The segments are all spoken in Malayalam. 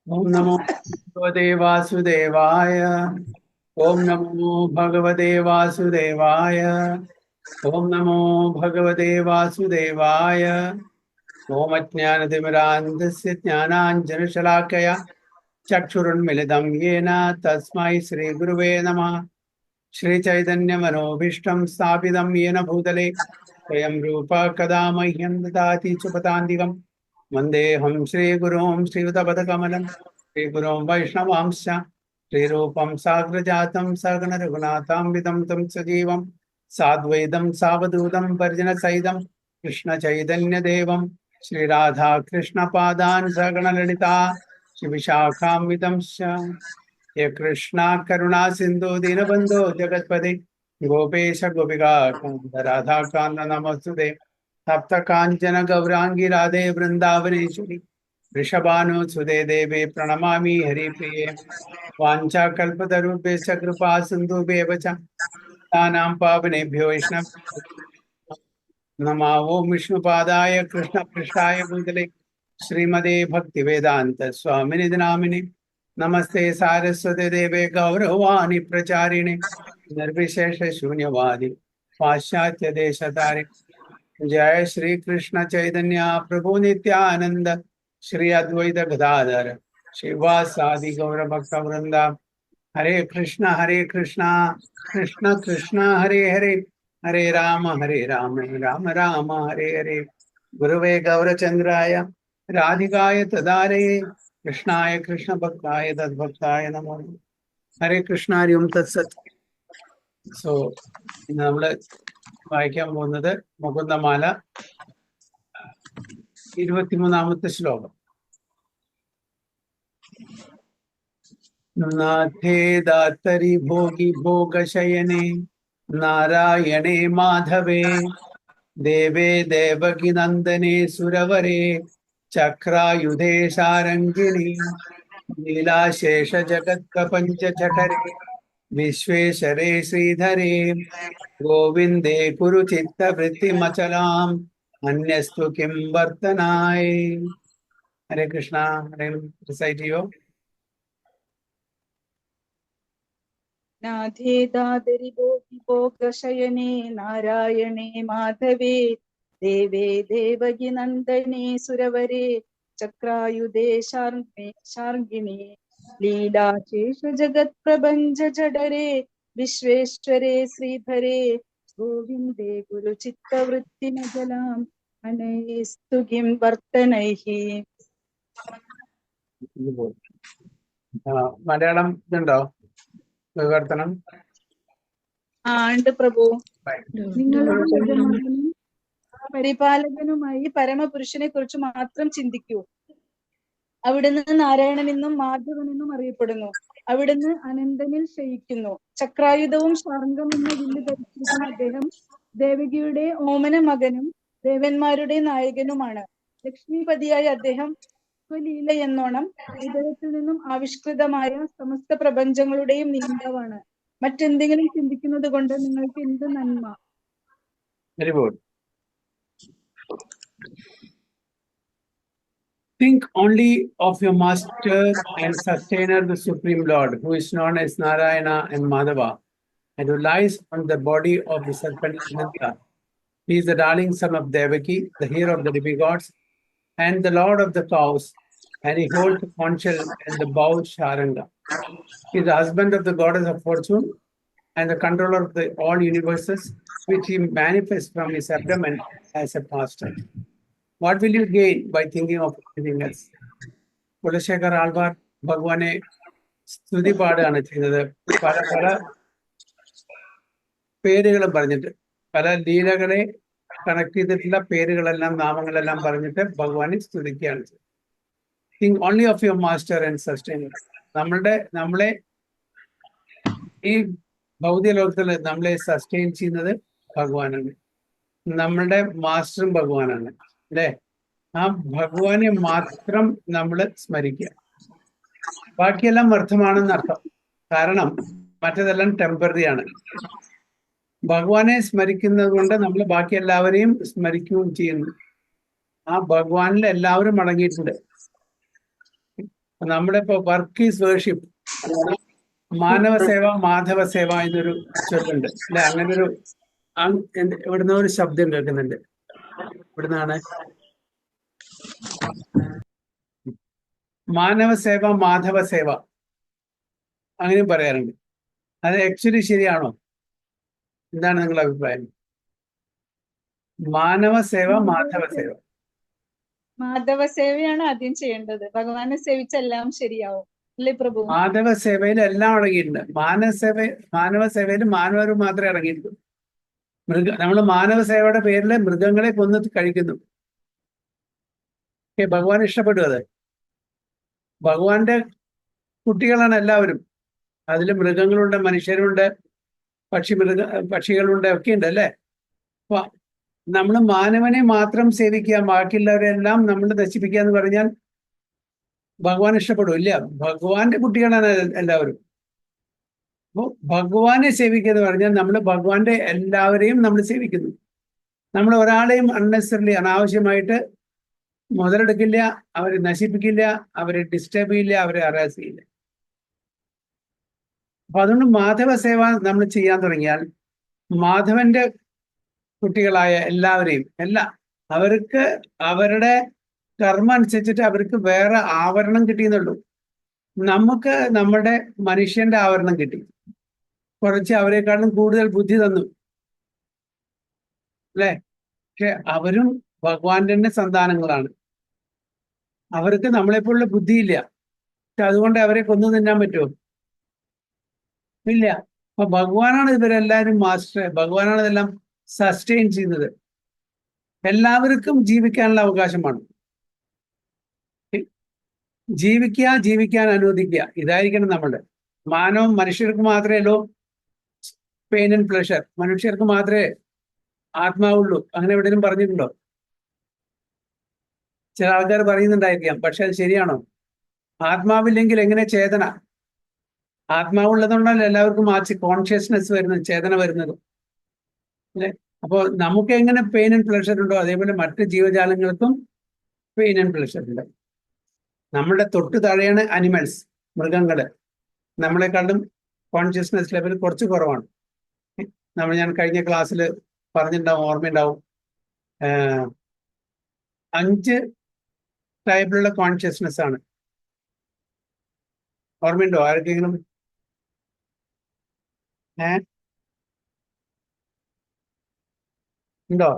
ओम नमो भगवते वासुदेवाय। ओम नमो भगवते वासुदेवाय। ओम नमो भगवते वासुदेवाय। ओम अज्ञानतिमिरान्धस्य ज्ञानाञ्जनशलाकया चक्षुरुन्मिलितं येन तस्मै श्रीगुरुवे नमः। श्रीचैतन्यमनोभीष्टं स्थापितं येन भूतले स्वयं रूप कदा मह्यं ददाति सुपदान्तिकं वन्देऽहं श्रीगुरुं श्रीयुतपदकमलं श्रीगुरुं वैष्णवांश्च श्रीरूपं साग्रजातं सगणरघुनाथान्वितं तं सजीवं साद्वैतं सावधूतं परिजनसहितं कृष्णचैतन्यदेवं श्रीराधा कृष्णपादान् सगणललिता श्रीविशाखान्वितंश्च हे कृष्णा करुणा सिंधु दीनबंधो जगतपते गोपेश गोपिका कांत राधा कांत नमस्तुते तप्त कांचन गौरांगी राधे वृंदावनेश्वरी वृषभानुसुते देवे प्रणमामि हरिप्रिये वाञ्छाकल्पतरुभ्यश्च कृपा सिन्धुभ्येव च तानां पावनेभ्यो वैष्णव नमः। ओं विष्णुपादाय कृष्णपृष्ठाय भूतले श्रीमते भक्तिवेदांत स्वामिनि नामिने नमस्ते सारस्वते देवे गौरवाणी प्रचारिणे निर्विशेष शून्यवादी पाश्चात्य देशतारे। जय श्री कृष्ण चैतन्य प्रभु नित्यानंद श्री अद्वैत गदाधर श्रीवासादि गौर भक्त वृंदा। हरे कृष्णा कृष्ण कृष्ण हरे हरे, हरे राम राम राम हरे हरे। गुरुवे गौरचंद्राय राधिकाय तदारे कृष्णाय कृष्ण भक्ताय तद्भक्ताय नमो नमः। ഹരേ കൃഷ്ണ ഹരി ഓം തത്സത്. സോ ഇന്ന് നമ്മൾ വായിക്കാൻ പോകുന്നത് മുകുന്ദമാല 23-ാമത്തെ ശ്ലോകം. നാഥേ ദാതരി ഭോഗി ഭോഗശയനേ നാരായണേ മാധവേ ദേവേ ദേവകി നന്ദനേ സുരവരേ ചക്രായുധേ സാരംഗിണി നീലാശേഷ ജഗത് പ്രപഞ്ച ജഠരേ വിശ്വേശ്വരേ ശ്രീധരേ ഗോവിന്ദേ കുരു ചിത്തവൃത്തിമചലാം അന്യസ്തു കിം വർത്തനായ. ഹരേ കൃഷ്ണ. ഹരേ റിസൈറ്റ് ചെയ്യോ. नाथे दादरि भोगशयने नारायणे माधवे देवे देवगी नन्दने सुरवरे चक्रायुधे शार्गिणे लीलाशेष जगत्प्रभञ्ज जडरे विश्वेश्वरे श्रीधरे गोविन्दे गुरुचित्तवृत्तिमजलाम् अनयस्तु किं वर्तनैः. മലയാളം ഇതുണ്ടോ വിവർത്തനം? ഉണ്ട് പ്രഭു. നിങ്ങളുടെ യജമാനനും പരിപാലകനുമായി പരമപുരുഷനെ കുറിച്ച് മാത്രം ചിന്തിക്കൂ. അവിടുന്ന് നാരായണനെന്നും മാധവനെന്നും അറിയപ്പെടുന്നു. അവിടുന്ന് അനന്തനിൽ ശയിക്കുന്നു. ചക്രായുധവും ശാർങ്കം എന്ന വില്ല് ധരിച്ചിരിക്കുന്ന അദ്ദേഹം ദേവകിയുടെ ഓമന മകനും ദേവന്മാരുടെ നായകനുമാണ്. ലക്ഷ്മിപതിയായ അദ്ദേഹം സ്വലീല എന്നോണം ഉദരത്തിൽ നിന്നും ആവിഷ്കൃതമായ സമസ്ത പ്രപഞ്ചങ്ങളുടെയും നിയന്താവാണ്. മറ്റെന്തെങ്കിലും ചിന്തിക്കുന്നത് കൊണ്ട് നിങ്ങൾക്ക് എന്ത് നന്മ? Very good. Think only of your master and sustainer, the Supreme Lord, who is known as Narayana and Madhava, and who lies on the body of the serpent Ananta. He is the darling son of Devaki, the hero of the demigods, and the lord of the cows, and he holds the conch shell and the bow Sharanga. He is the husband of the goddess of fortune and the controller of the all universes, which he manifests from his abdomen as a pastor. What will you gain by thinking of anything else? Kulashekhar Alvar ഭഗവാനെ സ്തുതി പാടുകയാണ് ചെയ്യുന്നത്. പല പല പേരുകളും പറഞ്ഞിട്ട്, പല ലീലകളെ കണക്ട് ചെയ്തിട്ടുള്ള പേരുകളെല്ലാം നാമങ്ങളെല്ലാം പറഞ്ഞിട്ട് ഭഗവാനെ സ്തുതിക്കുകയാണ് ചെയ്യുന്നത്. Think only of your master and sustainer. നമ്മളെ ഈ ഭൗതിക ലോകത്തിൽ നമ്മളെ സസ്റ്റെയിൻ ചെയ്യുന്നത് ഭഗവാനാണ്. നമ്മളുടെ മാസ്റ്ററും ഭഗവാനാണ് അല്ലേ? ആ ഭഗവാനെ മാത്രം നമ്മൾ സ്മരിക്കുക. ബാക്കിയെല്ലാം വ്യർത്ഥമാണെന്ന് അർത്ഥം. കാരണം മറ്റതെല്ലാം ടെമ്പററി ആണ്. ഭഗവാനെ സ്മരിക്കുന്നത് കൊണ്ട് നമ്മൾ ബാക്കി എല്ലാവരെയും സ്മരിക്കുകയും ചെയ്യുന്നു. ആ ഭഗവാനിൽ എല്ലാവരും അടങ്ങിയിട്ടുണ്ട്. നമ്മുടെ ഇപ്പൊ വർക്ക് ഈസ് വേർഷിപ്പ്, മാനവ സേവ മാധവ സേവ എന്നൊരു ചൊല്ലുണ്ട് അല്ലെ? അങ്ങനെ ഒരു ഇവിടുന്ന് ഒരു ശബ്ദം കേൾക്കുന്നുണ്ട്. ഇവിടുന്നാണ് മാനവ സേവ മാധവ സേവ അങ്ങനെയും പറയാറുണ്ട്. അത് ആക്ച്വലി ശരിയാണോ? എന്താണ് നിങ്ങളുടെ അഭിപ്രായം? മാനവ സേവ മാധവ സേവ. മാധവ സേവയാണ് ആദ്യം ചെയ്യേണ്ടത്. ഭഗവാനെ സേവിച്ചെല്ലാം ശരിയാവും അല്ലേ പ്രഭു? മാധവ സേവയിൽ എല്ലാം അടങ്ങിയിട്ടുണ്ട്. മാനവ സേവയിൽ മാനവർ മാത്രമേ അടങ്ങിയിട്ടുള്ളൂ. നമ്മൾ മാനവ സേവയുടെ പേരിൽ മൃഗങ്ങളെ കൊന്ന് കഴിക്കുന്നു. ഭഗവാൻ ഇഷ്ടപ്പെട്ടു അത്. ഭഗവാന്റെ കുട്ടികളാണ് എല്ലാവരും. അതിൽ മൃഗങ്ങളുണ്ട്, മനുഷ്യരുണ്ട്, പക്ഷികളുണ്ട്, ഒക്കെ ഉണ്ട് അല്ലേ? അപ്പൊ നമ്മൾ മാനവനെ മാത്രം സേവിക്കുക, ബാക്കിയുള്ളവരെല്ലാം നമ്മൾ നശിപ്പിക്കുക എന്ന് പറഞ്ഞാൽ ഭഗവാൻ ഇഷ്ടപ്പെടും ഇല്ല? ഭഗവാന്റെ കുട്ടികളാണ് എല്ലാവരും. അപ്പോൾ ഭഗവാനെ സേവിക്കുക എന്ന് പറഞ്ഞാൽ നമ്മൾ ഭഗവാന്റെ എല്ലാവരെയും നമ്മൾ സേവിക്കുന്നു. നമ്മൾ ഒരാളെയും അൺനെസറിലി അനാവശ്യമായിട്ട് മുതലെടുക്കില്ല, അവരെ നശിപ്പിക്കില്ല, അവരെ ഡിസ്റ്റർബ് ചെയ്യില്ല, അവരെ ഹറാസ് ചെയ്യില്ല. അപ്പൊ അതുകൊണ്ട് മാധവ സേവ നമ്മൾ ചെയ്യാൻ തുടങ്ങിയാൽ മാധവന്റെ കുട്ടികളായ എല്ലാവരെയും അവർക്ക് അവരുടെ കർമ്മം അനുസരിച്ചിട്ട് അവർക്ക് വേറെ ആവരണം കിട്ടിയെന്നുള്ളൂ. നമുക്ക് നമ്മുടെ മനുഷ്യന്റെ ആവരണം കിട്ടി, കുറച്ച് അവരെക്കാളും കൂടുതൽ ബുദ്ധി തന്നു അല്ലെ? പക്ഷെ അവരും ഭഗവാന്റെ തന്നെ സന്താനങ്ങളാണ്. അവർക്ക് നമ്മളെപ്പോലുള്ള ബുദ്ധിയില്ല. പക്ഷെ അതുകൊണ്ട് അവരെ കൊന്നു തിന്നാൻ പറ്റുമോ? ഇല്ല. അപ്പൊ ഭഗവാനാണ് ഇവരെല്ലാവരും മാസ്റ്റർ. ഭഗവാനാണ് ഇതെല്ലാം സസ്റ്റെയിൻ ചെയ്യുന്നത്. എല്ലാവർക്കും ജീവിക്കാനുള്ള അവകാശമാണ്. ജീവിക്കാൻ അനുവദിക്കുക, ഇതായിരിക്കണം നമ്മളുടെ മാനവം. മനുഷ്യർക്ക് മാത്രമേല്ലോ പെയിൻ ആൻഡ് പ്ലഷർ, മനുഷ്യർക്ക് മാത്രമേ ആത്മാവുള്ളൂ. അങ്ങനെ എവിടെയും പറഞ്ഞിട്ടുണ്ടോ? ചില ആൾക്കാർ പറയുന്നുണ്ടായിരിക്കാം, പക്ഷെ അത് ശരിയാണോ? ആത്മാവില്ലെങ്കിൽ എങ്ങനെ ചേതന? ആത്മാവുള്ളതുകൊണ്ടല്ലോ എല്ലാവർക്കും കോൺഷ്യസ്നെസ് വരുന്നത്, ചേതന വരുന്നത് അല്ലെ? അപ്പോൾ നമുക്ക് എങ്ങനെ പെയിൻ ആൻഡ് പ്ലഷർ ഉണ്ടോ, അതേപോലെ മറ്റ് ജീവജാലങ്ങൾക്കും പെയിൻ ആൻഡ് പ്ലഷർ ഉണ്ട്. നമ്മുടെ തൊട്ട് താഴെയാണ് അനിമൽസ്, മൃഗങ്ങള്. നമ്മളെക്കാളും കോൺഷ്യസ്നെസ് ലെവൽ കുറച്ച് കുറവാണ്. ഞാൻ കഴിഞ്ഞ ക്ലാസ്സിൽ പറഞ്ഞിട്ടുണ്ടാവും, ഓർമ്മയുണ്ടാവും. 5 ടൈപ്പിലുള്ള കോൺഷ്യസ്നെസ് ആണ്. ഓർമ്മയുണ്ടോ ആർക്കെങ്കിലും? ഉണ്ടോ?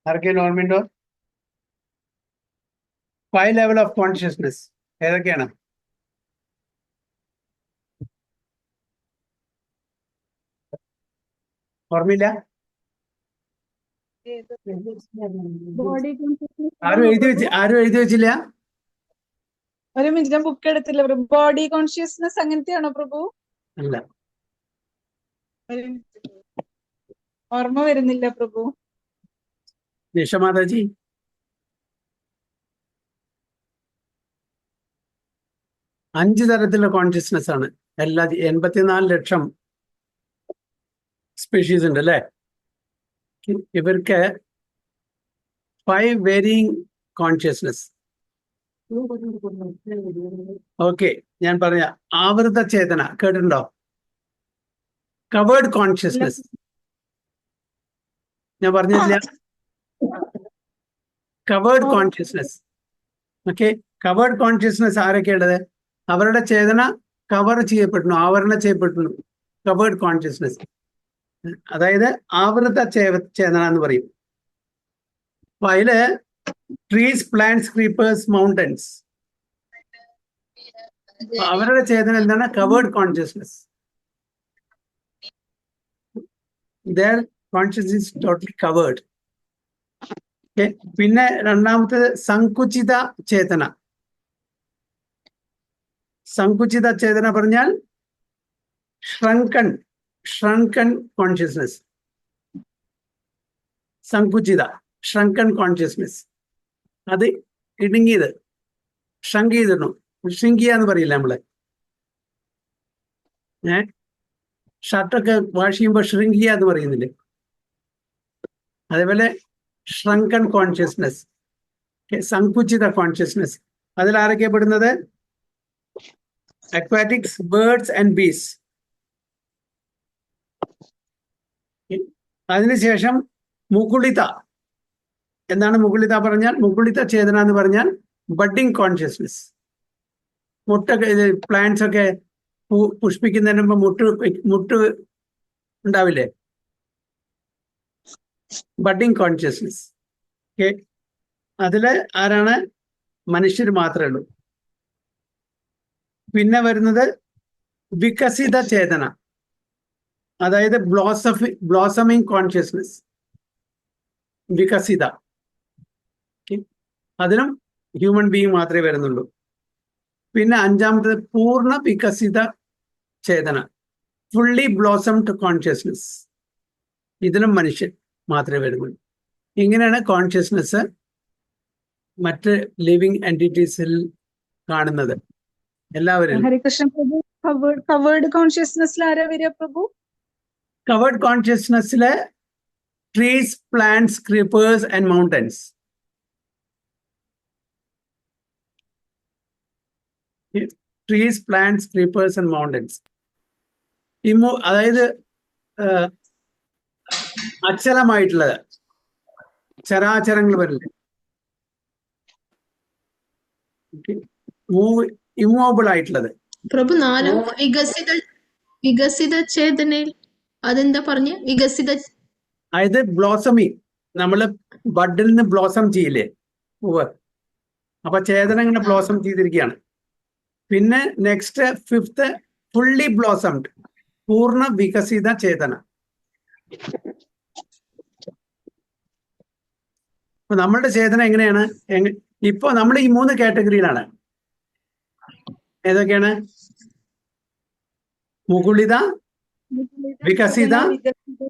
ആർക്കെങ്കിലും ഓർമ്മയുണ്ടോ? 5 ലെവൽ ഓഫ് കോൺഷ്യസ്നെസ് ഏതൊക്കെയാണ്? ഓർമ്മയില്ല? ആരും എഴുതി വെച്ചില്ല? ഒരു മിനിറ്റ്, ഞാൻ ബുക്ക് എടുത്തില്ല പ്രഭു. ബോഡി കോൺഷ്യസ്നെസ് അങ്ങനത്തെയാണോ പ്രഭു? അല്ല, ഓർമ്മ വരുന്നില്ല പ്രഭു. നിഷമാതാജി, അഞ്ച് തരത്തിലുള്ള കോൺഷ്യസ്നെസ് ആണ്. 84 ലക്ഷം സ്പീഷീസ് ഉണ്ട് അല്ലേ? ഇവർക്ക് 5 വേരിയിങ് കോൺഷ്യസ്നെസ്. ഓക്കെ, ഞാൻ പറഞ്ഞ ആവൃത ചേതന കേട്ടിട്ടുണ്ടോ? കവേർഡ് കോൺഷ്യസ്നെസ് ഞാൻ പറഞ്ഞില്ല. Covered consciousness. Okay, covered consciousness ആരൊക്കെയുള്ളത്? അവരുടെ ചേതന കവർ ചെയ്യപ്പെടുന്നു, ആവരണം ചെയ്യപ്പെടുന്നു. കവേർഡ് കോൺഷ്യസ്നെസ്, അതായത് ആവൃത ചേതന എന്ന് പറയും. അപ്പൊ അതില് ട്രീസ്, പ്ലാന്റ്സ്, ക്രീപ്പേഴ്സ്, മൗണ്ടൻസ്, അവരുടെ ചേതന എന്താണ്? Covered consciousness. Their consciousness is totally covered. Okay. പിന്നെ രണ്ടാമത്തേത് സങ്കുചിത ചേതന. സങ്കുചിത ചേതന പറഞ്ഞാൽ shrunken കോൺഷ്യസ്നെസ്. സങ്കുചിത shrunken കോൺഷ്യസ്നെസ്, അത് ഇടുങ്ങിയത്, ഷ്രങ്ക് ചെയ്തിടണു. ഷ്രിങ്കിയ എന്ന് പറയില്ല നമ്മള്. ഷർട്ടൊക്കെ വാഷ് ചെയ്യുമ്പോൾ ഷ്രിങ്ക് ചെയ്യുക എന്ന് പറയുന്നില്ലേ? അതേപോലെ shrunken consciousness, സങ്കുചിത കോൺഷ്യസ്നസ്. അതിൽ ആരൊക്കെ പെടുന്നത്? അക്വാറ്റിക്സ്, ബേർഡ്സ് ആൻഡ് ബീസ്. അതിനുശേഷം മുകുളിത. എന്താണ് മുകുളിത പറഞ്ഞാൽ? മുകുളിത ചേതന എന്ന് പറഞ്ഞാൽ ബഡ്ഡിംഗ് കോൺഷ്യസ്നസ്. പ്ലാന്റ്സ് ഒക്കെ പുഷ്പിക്കുന്നതിന് മുമ്പ് മുട്ട് ഉണ്ടാവില്ലേ? Budding consciousness. ഓക്കെ, അതില് ആരാണ്? മനുഷ്യർ മാത്രമേ ഉള്ളൂ. പിന്നെ വരുന്നത് വികസിത ചേതന, അതായത് ബ്ലോസമിങ് കോൺഷ്യസ്നസ്, വികസിത. അതിലും ഹ്യൂമൻ ബീയിങ് മാത്രമേ വരുന്നുള്ളൂ. പിന്നെ അഞ്ചാമത്തത് പൂർണ്ണ വികസിത ചേതന, ഫുള്ളി ബ്ലോസംഡ് കോൺഷ്യസ്നസ്. ഇതിലും മനുഷ്യൻ മാത്രമേ വരുന്നുള്ളൂ. ഇങ്ങനെയാണ് കോൺഷ്യസ്നസ് മറ്റ് ലിവിങ് എൻറ്റിറ്റീസിൽ കാണുന്നത്. എല്ലാവരും ഹരികൃഷ്ണ പ്രഭു, കവേർഡ് കോൺഷ്യസ്നെസ്സിൽ ആരാ വരിക പ്രഭു? കവേർഡ് കോൺഷ്യസ്നസ്സിലെ trees, plants, creepers and mountains. Trees, plants, creepers and mountains. അതായത് അച്ചലമായിട്ടുള്ളത്, ചരാചരങ്ങൾ വരില്ലേ, ഇമ്മൂവബിൾ ആയിട്ടുള്ളത്. പ്രഭു നാലാം വികസിത ചേതനയിൽ അതെന്താ പറഞ്ഞ? വികസിത അതായത് ബ്ലോസമിങ്, നമ്മള് ബഡിൽ നിന്ന് ബ്ലോസം ചെയ്യില്ലേ പൂവ്, അപ്പൊ ചേതന ഇങ്ങനെ ബ്ലോസം ചെയ്തിരിക്കുകയാണ്. പിന്നെ നെക്സ്റ്റ് ഫിഫ്ത്ത് ഫുള്ളി ബ്ലോസംഡ്, പൂർണ്ണ വികസിത ചേതന. അപ്പൊ നമ്മളുടെ ചേതന എങ്ങനെയാണ്? ഇപ്പൊ നമ്മൾ ഈ 3 കാറ്റഗറിയിലാണ്. ഏതൊക്കെയാണ്? മുകുളിത, വികസിത,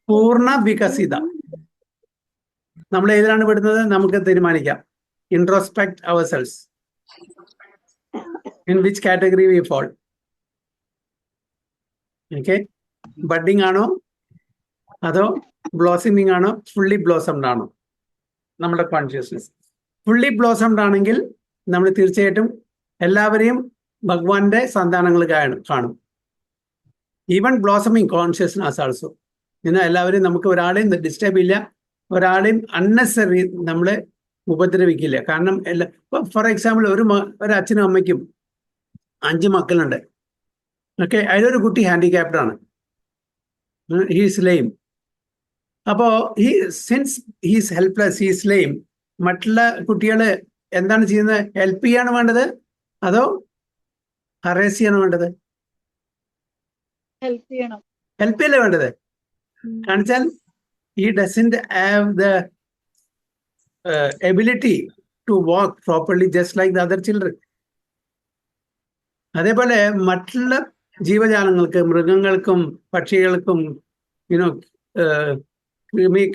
പൂർണ്ണ വികസിത. നമ്മൾ ഏതിലാണ് പെടുന്നത്? നമുക്ക് തീരുമാനിക്കാം. Introspect ourselves. In which category we fall? Okay, budding ആണോ അതോ ബ്ലോസമിങ് ആണോ? ഫുള്ളി ബ്ലോസംഡ് ആണോ നമ്മുടെ കോൺഷ്യസ്നസ്? ഫുള്ളി ബ്ലോസംഡ് ആണെങ്കിൽ നമ്മൾ തീർച്ചയായിട്ടും എല്ലാവരെയും ഭഗവാന്റെ സന്താനങ്ങൾ കാണും. Even blossoming consciousness also. എന്നാൽ എല്ലാവരെയും നമുക്ക് ഒരാളെയും ഡിസ്റ്റർബ് ഇല്ല, ഒരാളെയും അൺനെസറി നമ്മളെ ഉപദ്രവിക്കില്ല. കാരണം ഫോർ എക്സാമ്പിൾ ഒരു അച്ഛനും അമ്മയ്ക്കും 5 മക്കളുണ്ട്. ഓക്കെ, അതിലൊരു കുട്ടി ഹാൻഡിക്യാപ്ഡ് ആണ്, ഹീസ് ലെയിം. അപ്പോ since he's helpless, he's lame, മറ്റുള്ള കുട്ടികള് എന്താണ് ചെയ്യുന്നത്? ഹെൽപ്പ് ചെയ്യാണ് വേണ്ടത് അതോ ഹറേസ് ചെയ്യാണ് വേണ്ടത്? ഹെൽപ്പ് ചെയ്യണം. ഹെൽപ്പ് ചെയ്യല്ലേ വേണ്ടത്? കാണിച്ചാൽ he doesn't have the ability to walk properly just like the other children. അതേപോലെ മറ്റുള്ള ജീവജാലങ്ങൾക്ക്, മൃഗങ്ങൾക്കും പക്ഷികൾക്കും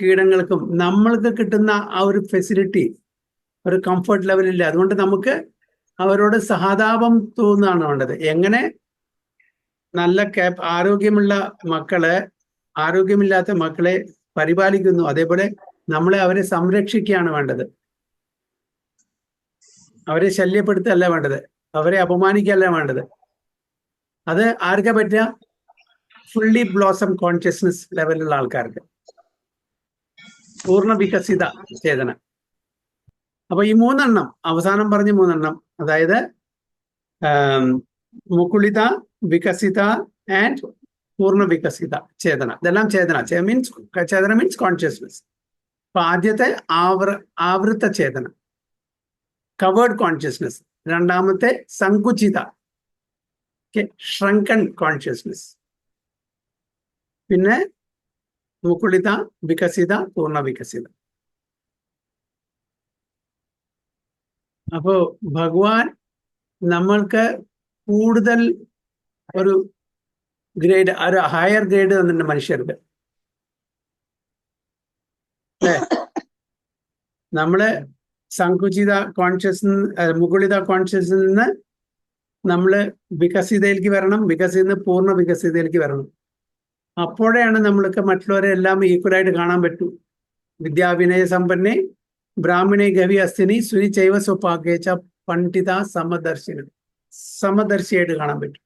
കീടങ്ങൾക്കും നമ്മൾക്ക് കിട്ടുന്ന ആ ഒരു ഫെസിലിറ്റി, ഒരു കംഫർട്ട് ലെവലില്ല. അതുകൊണ്ട് നമുക്ക് അവരോട് സഹതാപം തോന്നുകയാണ് വേണ്ടത്. എങ്ങനെ നല്ല ആരോഗ്യമുള്ള മക്കളെ ആരോഗ്യമില്ലാത്ത മക്കളെ പരിപാലിക്കുന്നു, അതേപോലെ അവരെ സംരക്ഷിക്കുകയാണ് വേണ്ടത്. അവരെ ശല്യപ്പെടുത്തല്ല വേണ്ടത്, അവരെ അപമാനിക്കല്ല വേണ്ടത്. അത് ആർക്കാ പറ്റുക? ഫുള്ളി ബ്ലോസം കോൺഷ്യസ്നസ് ലെവലിലുള്ള ആൾക്കാർക്ക്, പൂർണ്ണ വികസിത ചേതന. അപ്പൊ ഈ 3 എണ്ണം, അവസാനം പറഞ്ഞ 3 എണ്ണം, അതായത് മുകുളിത, വികസിത ആൻഡ് പൂർണ്ണ വികസിത ചേതന, ഇതെല്ലാം ചേതന മീൻസ് കോൺഷ്യസ്നസ്. അപ്പൊ ആദ്യത്തെ ആവൃത്ത ചേതന, കവേർഡ് കോൺഷ്യസ്നസ്. രണ്ടാമത്തെ സങ്കുചിത, shrunken കോൺഷ്യസ്നസ്. പിന്നെ മുകുളിത, വികസിത, പൂർണ്ണ വികസിത. അപ്പോ ഭഗവാൻ നമ്മൾക്ക് കൂടുതൽ ഒരു ഗ്രേഡ്, ഒരു ഹയർ ഗ്രേഡ് തന്നിട്ടുണ്ട് മനുഷ്യർക്ക്. അല്ലേ? നമ്മള് സങ്കുചിത മുകുളിത കോൺഷ്യസിൽ നിന്ന് നമ്മള് വികസിതയിലേക്ക് വരണം, വികസിത പൂർണ്ണ വികസിതയിലേക്ക് വരണം. അപ്പോഴാണ് നമ്മൾക്ക് മറ്റുള്ളവരെ എല്ലാം ഈക്വലായിട്ട് കാണാൻ പറ്റൂ. വിദ്യാവിനയ സമ്പന്നെ ബ്രാഹ്മണേ ഗവി അസ്ഥിനി സുനി ചൈവ സ്വപാകേച്ച പണ്ഡിത സമദർശിന. സമദർശിയായിട്ട് കാണാൻ പറ്റും.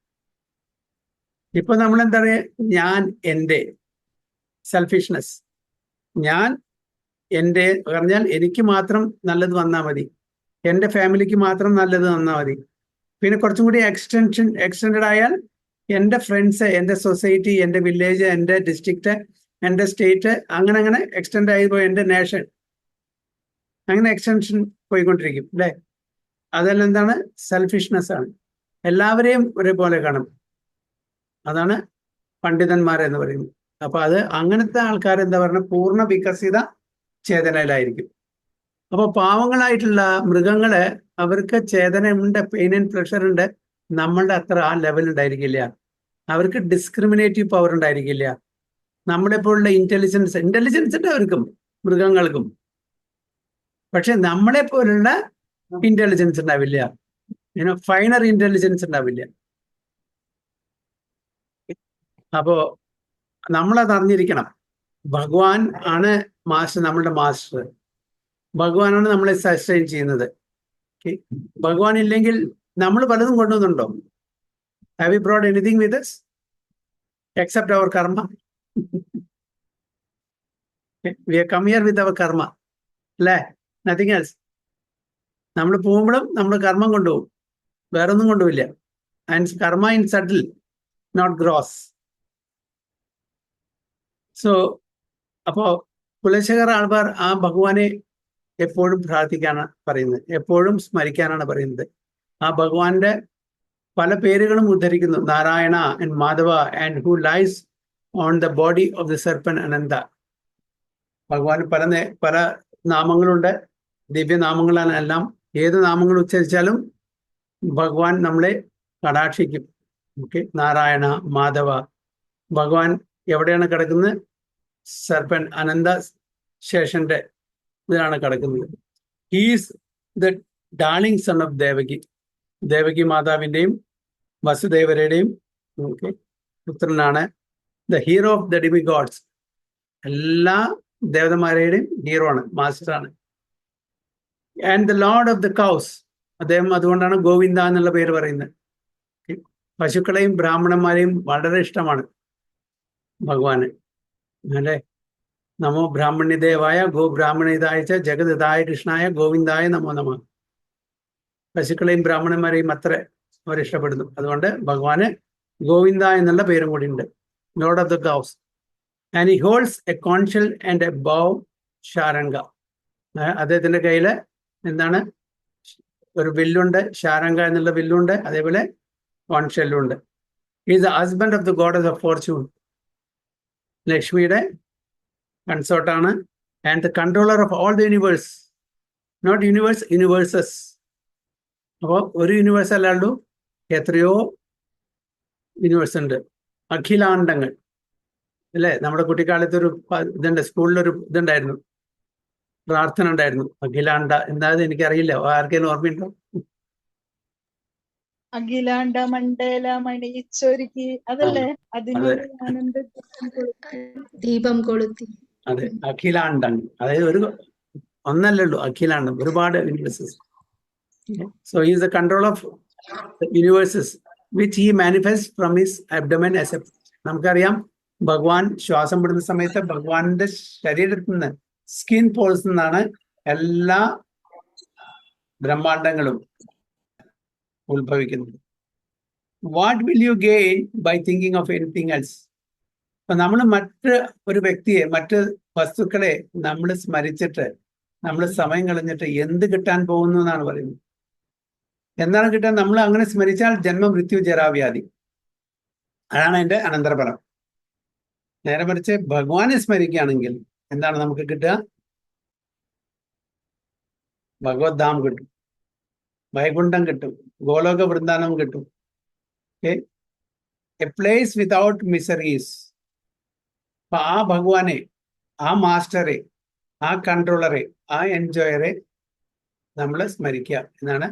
ഇപ്പൊ നമ്മൾ എന്താ പറയാ, ഞാൻ എൻ്റെ സെൽഫിഷ്നെസ്, ഞാൻ എൻ്റെ പറഞ്ഞാൽ എനിക്ക് മാത്രം നല്ലത് വന്നാൽ മതി, എൻ്റെ ഫാമിലിക്ക് മാത്രം നല്ലത് വന്നാൽ മതി. പിന്നെ കുറച്ചും കൂടി എക്സ്റ്റെൻഡഡ് ആയാൽ എൻ്റെ ഫ്രണ്ട്സ്, എൻ്റെ സൊസൈറ്റി, എൻ്റെ വില്ലേജ്, എൻ്റെ ഡിസ്ട്രിക്റ്റ്, എൻ്റെ സ്റ്റേറ്റ്, അങ്ങനെ അങ്ങനെ എക്സ്റ്റെൻഡ് ആയി പോയി എൻ്റെ നേഷൻ, അങ്ങനെ എക്സ്റ്റൻഷൻ പോയിക്കൊണ്ടിരിക്കും അല്ലേ. അതെല്ലാം എന്താണ്? സെൽഫിഷ്നെസ് ആണ്. എല്ലാവരെയും ഒരേപോലെ കാണും. അതാണ് പണ്ഡിതന്മാരെന്ന് പറയുന്നത്. അപ്പൊ അത് അങ്ങനത്തെ ആൾക്കാർ എന്താ പറയുക, പൂർണ്ണ വികസിത ചേതനയിലായിരിക്കും. അപ്പൊ പാവങ്ങളായിട്ടുള്ള മൃഗങ്ങള് അവർക്ക് ചേതനയുണ്ട്, പെയിൻ ആൻഡ് പ്ലഷർ ഉണ്ട്, നമ്മളുടെ അത്ര ആ ലെവൽ ഉണ്ടായിരിക്കില്ല. അവർക്ക് ഡിസ്ക്രിമിനേറ്റീവ് പവർ ഉണ്ടായിരിക്കില്ല. നമ്മളെപ്പോലുള്ള ഇന്റലിജൻസ് ഉണ്ട് അവർക്കും, മൃഗങ്ങൾക്കും. പക്ഷെ നമ്മളെ പോലുള്ള ഇന്റലിജൻസ് ഉണ്ടാവില്ല, ഫൈനർ ഇന്റലിജൻസ് ഉണ്ടാവില്ല. അപ്പോ നമ്മളത് അറിഞ്ഞിരിക്കണം. ഭഗവാൻ ആണ് മാസ്റ്റർ, നമ്മളുടെ മാസ്റ്റർ. ഭഗവാനാണ് നമ്മളെ സസ്റ്റൈൻ ചെയ്യുന്നത്. ഭഗവാൻ ഇല്ലെങ്കിൽ നമ്മൾ പലതും കൊണ്ടുവന്നുണ്ടോ? Have you brought anything with us except our karma? We have come here with our karma, അല്ലേ? Nothing else. നമ്മൾ പോകുമ്പോഴും നമ്മൾ കർമ്മം കൊണ്ടുപോകും, വേറെ ഒന്നും കൊണ്ടുപോയില്ല. And karma in subtle, not gross. So അപ്പോ കുലശേഖർ ആൾക്കാർ ആ ഭഗവാനെ എപ്പോഴും പ്രാർത്ഥിക്കാനാണ് പറയുന്നത്, എപ്പോഴും സ്മരിക്കാനാണ് പറയുന്നത്. ആ ഭഗവാന്റെ പല പേരുകളും ഉദ്ധരിക്കുന്നു. Narayana and Madhava and who lies on the body of the serpent Ananta. ഭഗവാൻ പല നാമങ്ങളുണ്ട്, ദിവ്യനാമങ്ങളാണ് എല്ലാം. ഏത് നാമങ്ങൾ ഉച്ചരിച്ചാലും ഭഗവാൻ നമ്മളെ കടാക്ഷിക്കും. ഓക്കെ, നാരായണ, മാധവ. ഭഗവാൻ എവിടെയാണ് കിടക്കുന്നത്? സർപ്പൻ അനന്ത ശേഷന്റെ ഇതിലാണ് കിടക്കുന്നത്. He's the darling son of Devaki. Devaki മാതാവിൻ്റെയും വസുദേവരുടെയും പുത്രനാണ്. The hero of the demigods. എല്ലാ ദേവതമാരുടെയും ഹീറോ ആണ്, മാസ്റ്ററാണ്. And the lord of the cows. അദ്ദേഹം അതുകൊണ്ടാണ് ഗോവിന്ദ എന്നുള്ള പേര് പറയുന്നത്. പശുക്കളെയും ബ്രാഹ്മണന്മാരെയും വളരെ ഇഷ്ടമാണ് ഭഗവാന്, അല്ലേ? നമോ ബ്രാഹ്മണ്യദേവായ ഗോ ബ്രാഹ്മണേതായ ജഗദായ കൃഷ്ണായ ഗോവിന്ദായ നമോ നമ. പശുക്കളെയും ബ്രാഹ്മണന്മാരെയും അത്ര അവരിഷ്ടപ്പെടുന്നു. അതുകൊണ്ട് ഭഗവാന് ഗോവിന്ദ എന്നുള്ള പേരും കൂടി ഉണ്ട്, lord of the cows. And he holds a conch shell and a bow Sharanga. അദ്ദേഹത്തിന്റെ കയ്യില് എന്താണ്? ഒരു വില്ലുണ്ട്, ഷാരംഗ എന്നുള്ള വില്ലുണ്ട്, അതേപോലെ കോൺഷെല്ലുണ്ട്. Is the husband of the goddess of fortune. ലക്ഷ്മിയുടെ കൺസോർട്ടാണ്. And the controller of all the universe, not universe, universes. അപ്പോൾ ഒരു യൂണിവേഴ്സ് അല്ലാണ്ടു എത്രയോ യൂണിവേഴ്സ് ഉണ്ട്, അഖിലാണ്ടങ്ങൾ, അല്ലേ? നമ്മുടെ കുട്ടിക്കാലത്ത് ഒരു ഇതുണ്ട്, സ്കൂളിലൊരു ഇതുണ്ടായിരുന്നു, പ്രാർത്ഥന ഉണ്ടായിരുന്നു, അഖിലാണ്ട. എന്തായത് എനിക്കറിയില്ല, ആർക്കെങ്കിലും ഓർമ്മയുണ്ടോ? അഖിലാണ്ട മണ്ഡല മണിച്ചൊരുക്കി, അതല്ലേ? അതിനോട് ആനന്ദ ദീപം കൊളുത്തി. അതെ, അഖിലാണ്ടൻ. അതായത് ഒന്നല്ലല്ലോ, അഖിലാണ്ടം, ഒരുപാട് universes. So he is the control of universes which he manifest from his abdomen as A. നമുക്കറിയാം, ഭഗവാൻ ശ്വാസം വിടുന്ന സമയത്ത് ഭഗവാന്റെ ശരീരത്തിൽ നിന്ന്, സ്കിൻ പോൾസ് നിന്നാണ് എല്ലാ ബ്രഹ്മാണ്ടങ്ങളും ഉത്ഭവിക്കുന്നത്. What will you gain by thinking of anything else? അപ്പൊ നമ്മൾ മറ്റ് ഒരു വ്യക്തിയെ, മറ്റ് വസ്തുക്കളെ നമ്മൾ സ്മരിച്ചിട്ട്, നമ്മൾ സമയം കളഞ്ഞിട്ട് എന്ത് കിട്ടാൻ പോകുന്നു എന്നാണ് പറയുന്നത്. എന്താണ് കിട്ടാൻ? നമ്മൾ അങ്ങനെ സ്മരിച്ചാൽ ജന്മ മൃത്യു ജരാവ്യാധി, അതാണ് അതിന്റെ അനന്തരഫലം. നേരെ മറിച്ച് ഭഗവാനെ സ്മരിക്കുകയാണെങ്കിൽ എന്താണ് നമുക്ക് കിട്ടുക? ഭഗവദ്ധാം കിട്ടും, വൈകുണ്ഠം കിട്ടും, ഗോലോക വൃന്ദാനം കിട്ടും. A place without miseries. അപ്പൊ ആ ഭഗവാനെ, ആ മാസ്റ്ററെ, ആ കൺട്രോളറെ, ആ എൻജോയറെ നമ്മൾ സ്മരിക്കുക എന്നാണ്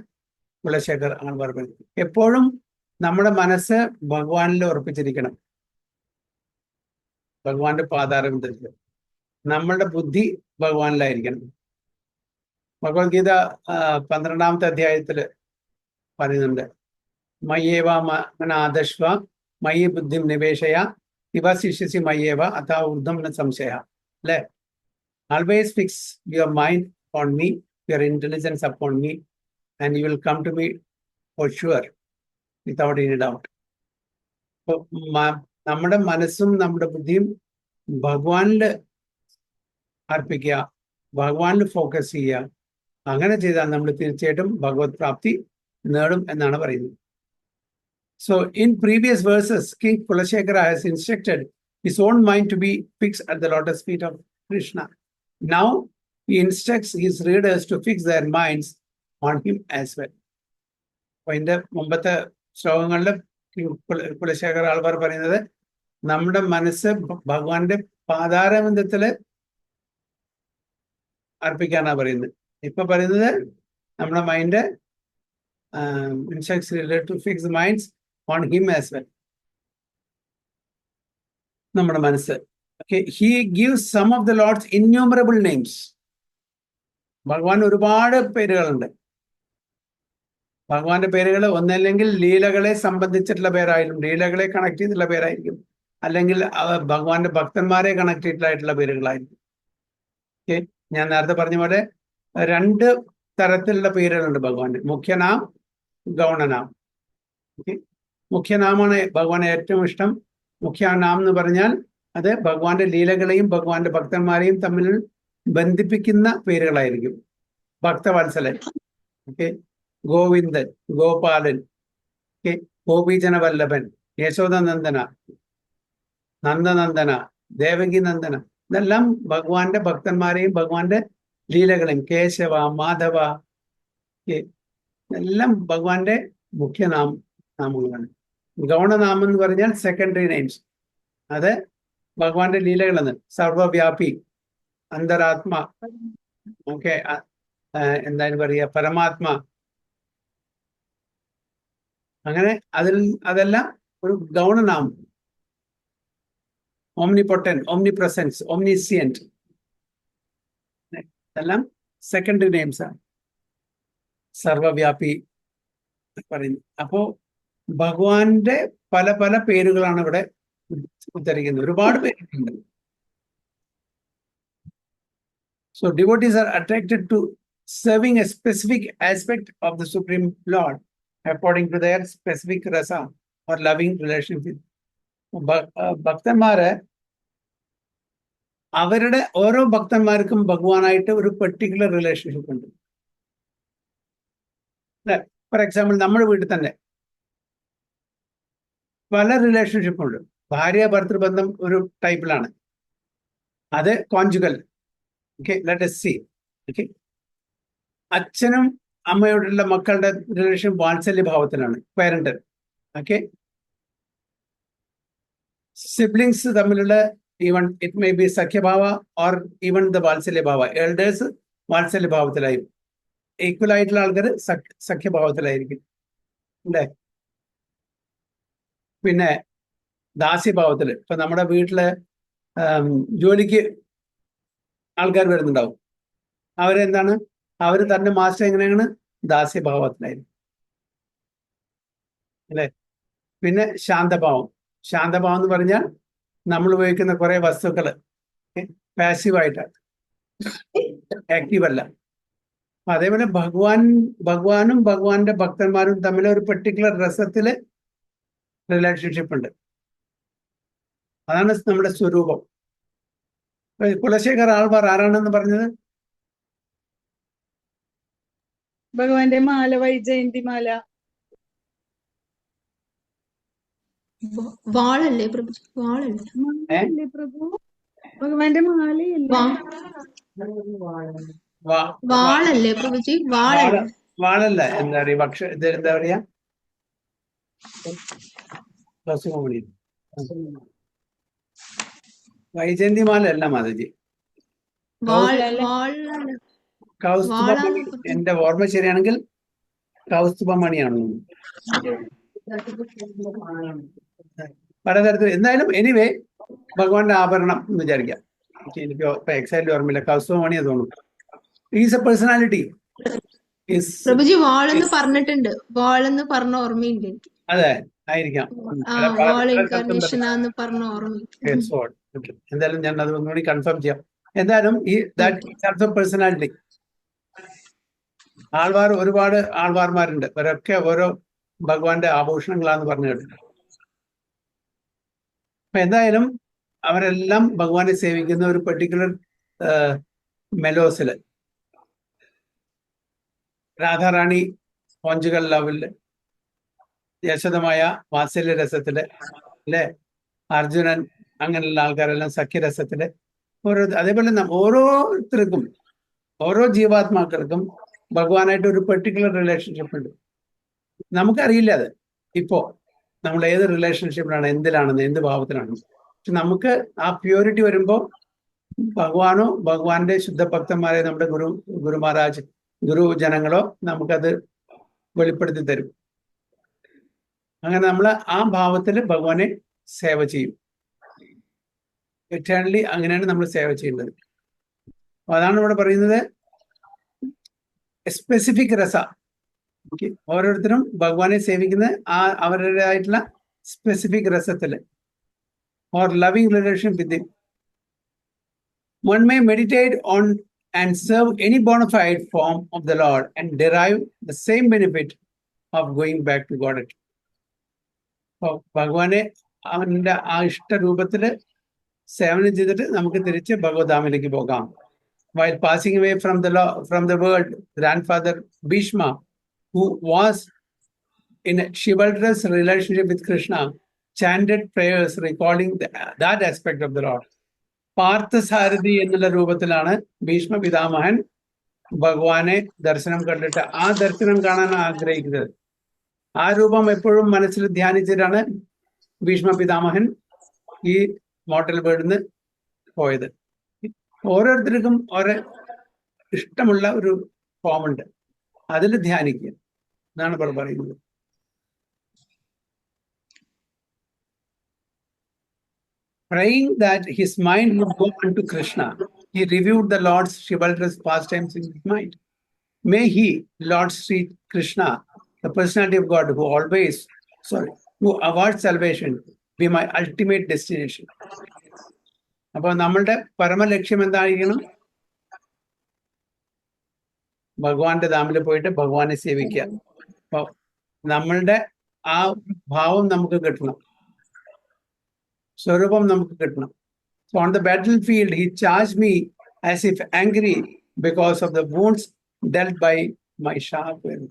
കുലശേഖർ ആണ് പറഞ്ഞത്. എപ്പോഴും നമ്മുടെ മനസ്സ് ഭഗവാനിൽ ഉറപ്പിച്ചിരിക്കണം, ഭഗവാന്റെ പാതാരവിന്ദത്തിൽ. നമ്മളുടെ ബുദ്ധി ഭഗവാനിലായിരിക്കണം. ഭഗവത്ഗീത 12ാമത്തെ അധ്യായത്തിൽ പറയുന്നുണ്ട്, മയ്യേവ മനാദശ്വ മയി ബുദ്ധിം നിവേശയ നിവസിഷ്യസി മയ്യേവ അഥാ ഊർധ്വം ന സംശയ. അല്ലെ? Always fix your mind on me, your intelligence upon me, and you will come to me for sure without any doubt. അപ്പൊ നമ്മുടെ മനസ്സും നമ്മുടെ ബുദ്ധിയും ഭഗവാനിൽ അർപ്പിക്കുക, ഭഗവാനിൽ ഫോക്കസ് ചെയ്യുക. അങ്ങനെ ചെയ്താൽ നമ്മൾ തീർച്ചയായിട്ടും ഭഗവത് പ്രാപ്തി നേടും എന്നാണ് പറയുന്നത്. So in previous verses, King Kulashekara has instructed his own mind to be fixed at the lotus feet of Krishna. Now he instructs his readers to fix their minds on him as well. അപ്പൊ ഇതിന്റെ മുമ്പത്തെ ശ്ലോകങ്ങളിൽ കുലശേഖര ആൾവാർ പറയുന്നത് നമ്മുടെ മനസ്സ് ഭഗവാന്റെ പാതാരബന്ധത്തില് അർപ്പിക്കാനാണ് പറയുന്നത്. ഇപ്പൊ പറയുന്നത് നമ്മുടെ mind instructs readers to fix the minds on him as well. നമ്മുടെ മനസ്സ്. Okay, he gives some of the Lord's innumerable names. ഭഗവാൻ ഒരുപാട് പേരുകളുണ്ട്. ഭഗവാന്റെ പേരുകൾ ഒന്നല്ലെങ്കിൽ ലീലകളെ സംബന്ധിച്ചിട്ടുള്ള പേരായിരിക്കും, ലീലകളെ കണക്ട് ചെയ്തിട്ടുള്ള പേരായിരിക്കും, അല്ലെങ്കിൽ ഭഗവാന്റെ ഭക്തന്മാരെ കണക്ട് ചെയ്തിട്ടുള്ള പേരുകളായിരിക്കും. ഓക്കെ, ഞാൻ നേരത്തെ പറഞ്ഞ പോലെ 2 തരത്തിലുള്ള പേരുകളുണ്ട് ഭഗവാന്റെ, മുഖ്യനാം, ഗൗണനാം. ഓക്കെ, മുഖ്യനാമാണ് ഭഗവാനെ ഏറ്റവും ഇഷ്ടം. മുഖ്യനാം എന്ന് പറഞ്ഞാൽ അത് ഭഗവാന്റെ ലീലകളെയും ഭഗവാന്റെ ഭക്തന്മാരെയും തമ്മിൽ ബന്ധിപ്പിക്കുന്ന പേരുകളായിരിക്കും. ഭക്തവത്സലൻ, ഓക്കെ, ഗോവിന്ദൻ, ഗോപാലൻ, ഓക്കെ, ഗോപീജന വല്ലഭൻ, യശോദനന്ദന, നന്ദനന്ദന, ദേവകി നന്ദന, ഇതെല്ലാം ഭഗവാന്റെ ഭക്തന്മാരെയും ഭഗവാന്റെ ലീലകളെയും, കേശവ, മാധവ, എല്ലാം ഭഗവാന്റെ നാമങ്ങളാണ്. ഗൗണനാമം എന്ന് പറഞ്ഞാൽ സെക്കൻഡറി നെയിംസ്, അത് ഭഗവാന്റെ ലീലകളെന്ന്. സർവവ്യാപി, അന്തരാത്മ, ഓക്കെ, എന്താണ് പറയുക, പരമാത്മ, അങ്ങനെ അതെല്ലാം ഒരു ഗൗണനാമം. ഓംനിപൊട്ടൻ, ഓംനിപ്രസൻസ്, ഓംനിസിയന്റ്, എല്ലാം സെക്കൻഡറി നെയിംസ് ആണ്. സർവവ്യാപി പറയുന്നു. അപ്പോ ഭഗവാന്റെ പല പല പേരുകളാണ് ഇവിടെ ഉദ്ധരിക്കുന്നത്. ഒരുപാട് പേരുണ്ട്. So devotees are attracted to serving a specific aspect of the Supreme Lord according to their specific rasa or loving relationship. ഭക്തന്മാര് അവരുടെ ഓരോ ഭക്തന്മാർക്കും ഭഗവാനായിട്ട് ഒരു പെർട്ടിക്കുലർ റിലേഷൻഷിപ്പ് ഉണ്ട്. ഫോർ എക്സാമ്പിൾ, നമ്മുടെ വീട്ടിൽ തന്നെ പല റിലേഷൻഷിപ്പ് ഉണ്ട്. ഭാര്യ ഭർത്തൃബന്ധം ഒരു ടൈപ്പിലാണ്, അത് conjugal. Okay, let us see. Okay, അച്ഛനും അമ്മയോടുള്ള മക്കളുടെ റിലേഷൻ വാത്സല്യ ഭാവത്തിലാണ്, പാരന്റൽ. ഓക്കെ, സിബ്ലിങ്സ് തമ്മിലുള്ള ഈവൻ ഇറ്റ് മേ ബി സഖ്യഭാവ ഓർ ഈവൻ ദ വാത്സല്യഭാവ, എൽഡേഴ്സ് വാത്സല്യഭാവത്തിലായും ഈക്വൽ ആയിട്ടുള്ള ആൾക്കാർ സഖ്യഭാവത്തിലായിരിക്കും, അല്ലേ? പിന്നെ ദാസ്യഭാവത്തിൽ, ഇപ്പൊ നമ്മുടെ വീട്ടില് ജോലിക്ക് ആൾക്കാർ വരുന്നുണ്ടാവും, അവരെന്താണ്, അവർ തന്നെ മാസ്റ്റർ എങ്ങനെയാണ്, ദാസ്യഭാവത്തിലായിരിക്കും, അല്ലേ? പിന്നെ ശാന്തഭാവം. ശാന്തഭാവം എന്ന് പറഞ്ഞാൽ നമ്മൾ ഉപയോഗിക്കുന്ന കുറെ വസ്തുക്കൾ പാസീവായിട്ടാണ്, ആക്റ്റീവ് അല്ല. അതേപോലെ ഭഗവാനും ഭഗവാന്റെ ഭക്തന്മാരും തമ്മിൽ ഒരു പെർട്ടിക്കുലർ രസത്തില് റിലേഷൻഷിപ്പ് ഉണ്ട്. അതാണ് നമ്മുടെ സ്വരൂപം. കുലശേഖർ ആൾവാർ ആരാണെന്ന് പറഞ്ഞത്? ഭഗവാന്റെ മാല, വൈജയന്തിമാല. വാളല്ലേ പ്രഭു? വാളല്ലേ പ്രഭു? ഭഗവാന്റെ മാലയല്ലേ? വാളല്ലേ പ്രഭുജി? വാളല്ല, എന്താ പറയാ, എന്താ പറയാ, വൈജയന്തിമാല അല്ല മാതാജി, കൗസ്തുഭമണി. എന്റെ ഓർമ്മ ശരിയാണെങ്കിൽ കൗസ്തുഭമണിയാണ്. പലതരത്തിൽ, എന്തായാലും എനിവേ ഭഗവാന്റെ ആഭരണം എന്ന് വിചാരിക്കാം. എനിക്ക് ഇപ്പൊ എക്സാക്ട്ലി ഓർമ്മയില്ല, കൗസ്തുഭമണിയാ തോന്നുന്നു. Is a personality. പ്രഭുജി വാളെന്ന് പറഞ്ഞിട്ടുണ്ട്, വാളെന്ന് പറഞ്ഞ ഓർമ്മയുണ്ട് എനിക്ക്. അതെ, ആയിരിക്കാം. വാൾ ഇൻകാർണേഷനാന്ന് പറഞ്ഞ ഓർമ്മ. എന്തായാലും ഞാൻ അത് ഒന്നുകൂടി കൺഫേം ചെയ്യാം. എന്തായാലും ഈ ദാറ്റ് പേഴ്സണാലിറ്റി. ഒരുപാട് ആൾവാർമാരുണ്ട്, അവരൊക്കെ ഓരോ ഭഗവാന്റെ ആഭൂഷണങ്ങളാന്ന് പറഞ്ഞു കേട്ടു. അപ്പൊ എന്തായാലും അവരെല്ലാം ഭഗവാനെ സേവിക്കുന്ന ഒരു പെർട്ടിക്കുലർ മെലോസില്, രാധാറാണി കോഞ്ചുകൾ ലവില്, യശോദമായ വാത്സല്യ രസത്തില്, അല്ലെ, അർജുനൻ, അങ്ങനെയുള്ള ആൾക്കാരെല്ലാം സഖ്യരസത്തില്, അതേപോലെ ഓരോരുത്തർക്കും, ഓരോ ജീവാത്മാക്കൾക്കും ഭഗവാനായിട്ട് ഒരു പെർട്ടിക്കുലർ റിലേഷൻഷിപ്പ് ഉണ്ട്. നമുക്കറിയില്ല അത് ഇപ്പോ നമ്മൾ ഏത് റിലേഷൻഷിപ്പിലാണ്, എന്തിലാണെന്ന്, എന്ത് ഭാവത്തിലാണെന്ന്. പക്ഷെ നമുക്ക് ആ പ്യൂരിറ്റി വരുമ്പോൾ ഭഗവാനോ ഭഗവാന്റെ ശുദ്ധ ഭക്തന്മാരെ നമ്മുടെ ഗുരു മഹാരാജ്, ഗുരുജനങ്ങളോ നമുക്കത് വെളിപ്പെടുത്തി തരും. അങ്ങനെ നമ്മൾ ആ ഭാവത്തിൽ ഭഗവാനെ സേവ ചെയ്യും. എറ്റേണലി അങ്ങനെയാണ് നമ്മൾ സേവ ചെയ്യേണ്ടത്. അതാണ് ഇവിടെ പറയുന്നത്, സ്പെസിഫിക് രസ. ഓരോരുത്തരും ഭഗവാനെ സേവിക്കുന്നത് അവരുടേതായിട്ടുള്ള സ്പെസിഫിക് രസത്തില്, or loving relation with him. One may meditate on and serve any bona fide form of the Lord and derive the same benefit of going back to God. ഭഗവാനെ അവന്റെ ആ ഇഷ്ടരൂപത്തില് സേവനം ചെയ്തിട്ട് നമുക്ക് തിരിച്ച് ഭഗവദ്ധാമിലേക്ക് പോകാം. While passing away from the world, grandfather Bhishma, who was in a chivalrous relationship with Krishna, chanted prayers recalling that aspect of the Lord. Parthasarathy എന്നുള്ള രൂപത്തിലാണ് ഭീഷ്മ പിതാമഹൻ ഭഗവാനെ ദർശനം കണ്ടിട്ട് ആ ദർശനം കാണാൻ ആഗ്രഹിക്കുന്നത്. ആ രൂപം എപ്പോഴും മനസ്സിൽ ധ്യാനിച്ചിട്ടാണ് ഭീഷ്മ പിതാമഹൻ ഈ മോട്ടൽ വീടിന്ന് പോയത്. ഓരോരുത്തർക്കും ഓരോ ഇഷ്ടമുള്ള ഒരു ഫോമുണ്ട്, അതിൽ ധ്യാനിക്കുക എന്നാണ് ഇപ്പോൾ പറയുന്നത്. Praying that his mind would go unto Krishna, he reviewed the Lord's chivalrous pastimes in his mind. May he, Lord Sri Krishna, the personality of God who awards salvation, be my ultimate destination. അപ്പോൾ നമ്മളുടെ പരമലക്ഷ്യം എന്തായിരിക്കണം? ഭഗവാന്റെ ധാമിൽ പോയിട്ട് ഭഗവാനെ സേവിക്കുക. അപ്പോൾ നമ്മളുടെ ആ ഭാവം നമുക്ക് കിട്ടണം, സ്വരൂപം നമുക്ക് കിട്ടണം. So on the battlefield, he charged me as if angry because of the wounds dealt by my sharp arrow.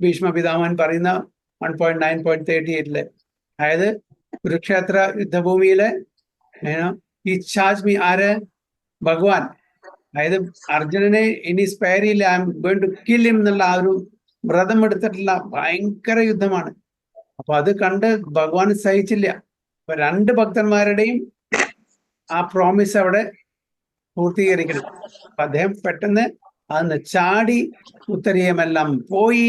Bhishma പിതാമഹൻ പറയുന്ന 1.9.38 അതായത് കുരുക്ഷേത്ര യുദ്ധഭൂമിയിലെ ഈ ചാർജ് മീ, ആര്? ഭഗവാൻ. അതായത് അർജുനനെ ഇനി സ്പെയർ ചെയ്യില്ല, I'm going to kill him എന്നുള്ള ആ ഒരു വ്രതം എടുത്തിട്ടുള്ള ഭയങ്കര യുദ്ധമാണ്. അപ്പൊ അത് കണ്ട് ഭഗവാൻ സഹിച്ചില്ല. അപ്പൊ രണ്ട് ഭക്തന്മാരുടെയും ആ പ്രോമിസ് അവിടെ പൂർത്തീകരിക്കണം. അപ്പൊ അദ്ദേഹം പെട്ടെന്ന് അന്ന് ചാടി ഉത്തരീയമെല്ലാം പോയി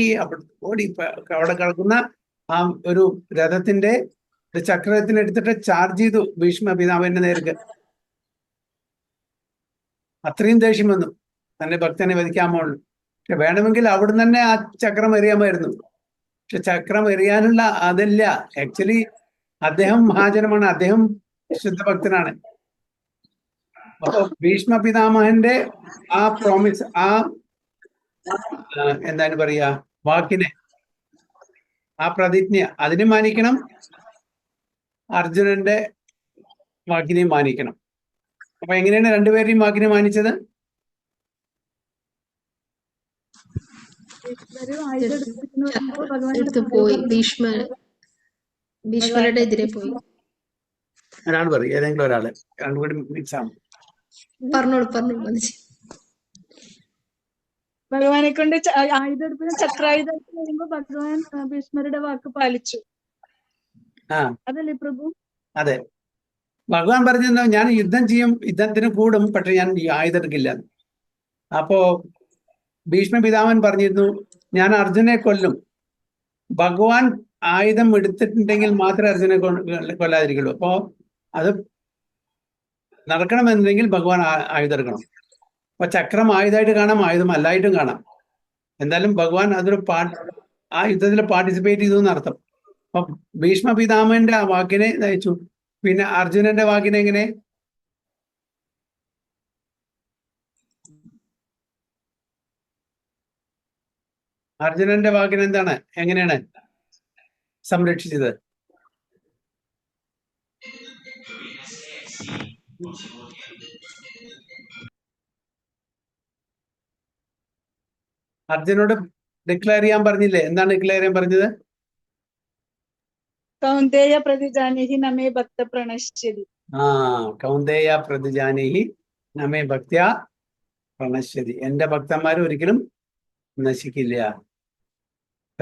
ഓടി അവിടെ കിടക്കുന്ന ആ ഒരു രഥത്തിന്റെ ചക്രത്തിന് എടുത്തിട്ട് ചാർജ് ചെയ്തു ഭീഷ്മ പിതാമഹന്റെ നേർക്ക്. അത്രയും ദേഷ്യം വന്നു, തന്റെ ഭക്തനെ വധിക്കാൻ പോകുന്നു. പക്ഷെ വേണമെങ്കിൽ അവിടുന്ന് തന്നെ ആ ചക്രം എറിയാമായിരുന്നു. പക്ഷെ ചക്രം എറിയാനുള്ള അതില്ല. ആക്ച്വലി അദ്ദേഹം മഹാജനമാണ്, അദ്ദേഹം ശുദ്ധഭക്തനാണ്. അപ്പൊ ഭീഷ്മ പിതാമഹന്റെ ആ പ്രോമിസ്, ആ എന്താണ് പറയാ, വാക്കിനെ, ആ പ്രതിജ്ഞ, അതിനെ മാനിക്കണം, അർജുനന്റെ വാക്കിനെ മാനിക്കണം. അപ്പൊ എങ്ങനെയാണ് രണ്ടുപേരെയും വാക്കിനെ മാനിച്ചത്? പോയി ഭീഷ്മരുടെ എതിരെ പോയി. ഒരാൾ പറയും, ഏതെങ്കിലും ഒരാള്, രണ്ടും കൂടി മിക്സ് ആണ്. പറഞ്ഞോളൂ. ഭഗവാനെ കൊണ്ട് ആയുധം ചക്രായുധം വരുമ്പോ ഭഗവാൻ ഭീഷ്മരുടെ വാക്ക് പാലിച്ചു. അതല്ലേ പ്രഭു? അതെ, ഭഗവാൻ പറഞ്ഞെന്നോ, ഞാൻ യുദ്ധം ചെയ്യും, യുദ്ധത്തിന് കൂടും, പക്ഷെ ഞാൻ ആയുധം എടുക്കില്ല. അപ്പോ ഭീഷ്മ പിതാമഹൻ പറഞ്ഞിരുന്നു, ഞാൻ അർജുനെ കൊല്ലും. ഭഗവാൻ ആയുധം എടുത്തിട്ടുണ്ടെങ്കിൽ മാത്രമേ അർജുനെ കൊല്ലാതിരിക്കുള്ളൂ. അപ്പോ അത് നടക്കണമെന്നുണ്ടെങ്കിൽ ഭഗവാൻ ആയുധം എടുക്കണം. അപ്പൊ ചക്രം ആയുധമായിട്ട് കാണാം, ആയുധം അല്ലായിട്ടും കാണാം. എന്തായാലും ഭഗവാൻ അതൊരു ആ യുദ്ധത്തിൽ പാർട്ടിസിപ്പേറ്റ് ചെയ്തു എന്നർത്ഥം. അപ്പൊ ഭീഷ്മ പിതാമഹന്റെ ആ വാക്കിനെ നയിച്ചു. പിന്നെ അർജുനന്റെ വാക്കിനെ എങ്ങനെ? അർജുനന്റെ വാക്കിനെ എന്താണ്, എങ്ങനെയാണ് സംരക്ഷിച്ചത്? അർജുനോട് ഡിക്ലെയർ ചെയ്യാൻ പറഞ്ഞില്ലേ? എന്താണ് ഡിക്ലെയർ ചെയ്യാൻ പറഞ്ഞത്? കൗന്ദേയ പ്രതിജാനീഹി നമേ ഭക്ത പ്രണശ്യതി. കൗന്ദേയ പ്രതിജാനീഹി നമേ ഭക്ത്യാ പ്രണശ്യതി. എന്റെ ഭക്തന്മാർ ഒരിക്കലും നശിക്കില്ല.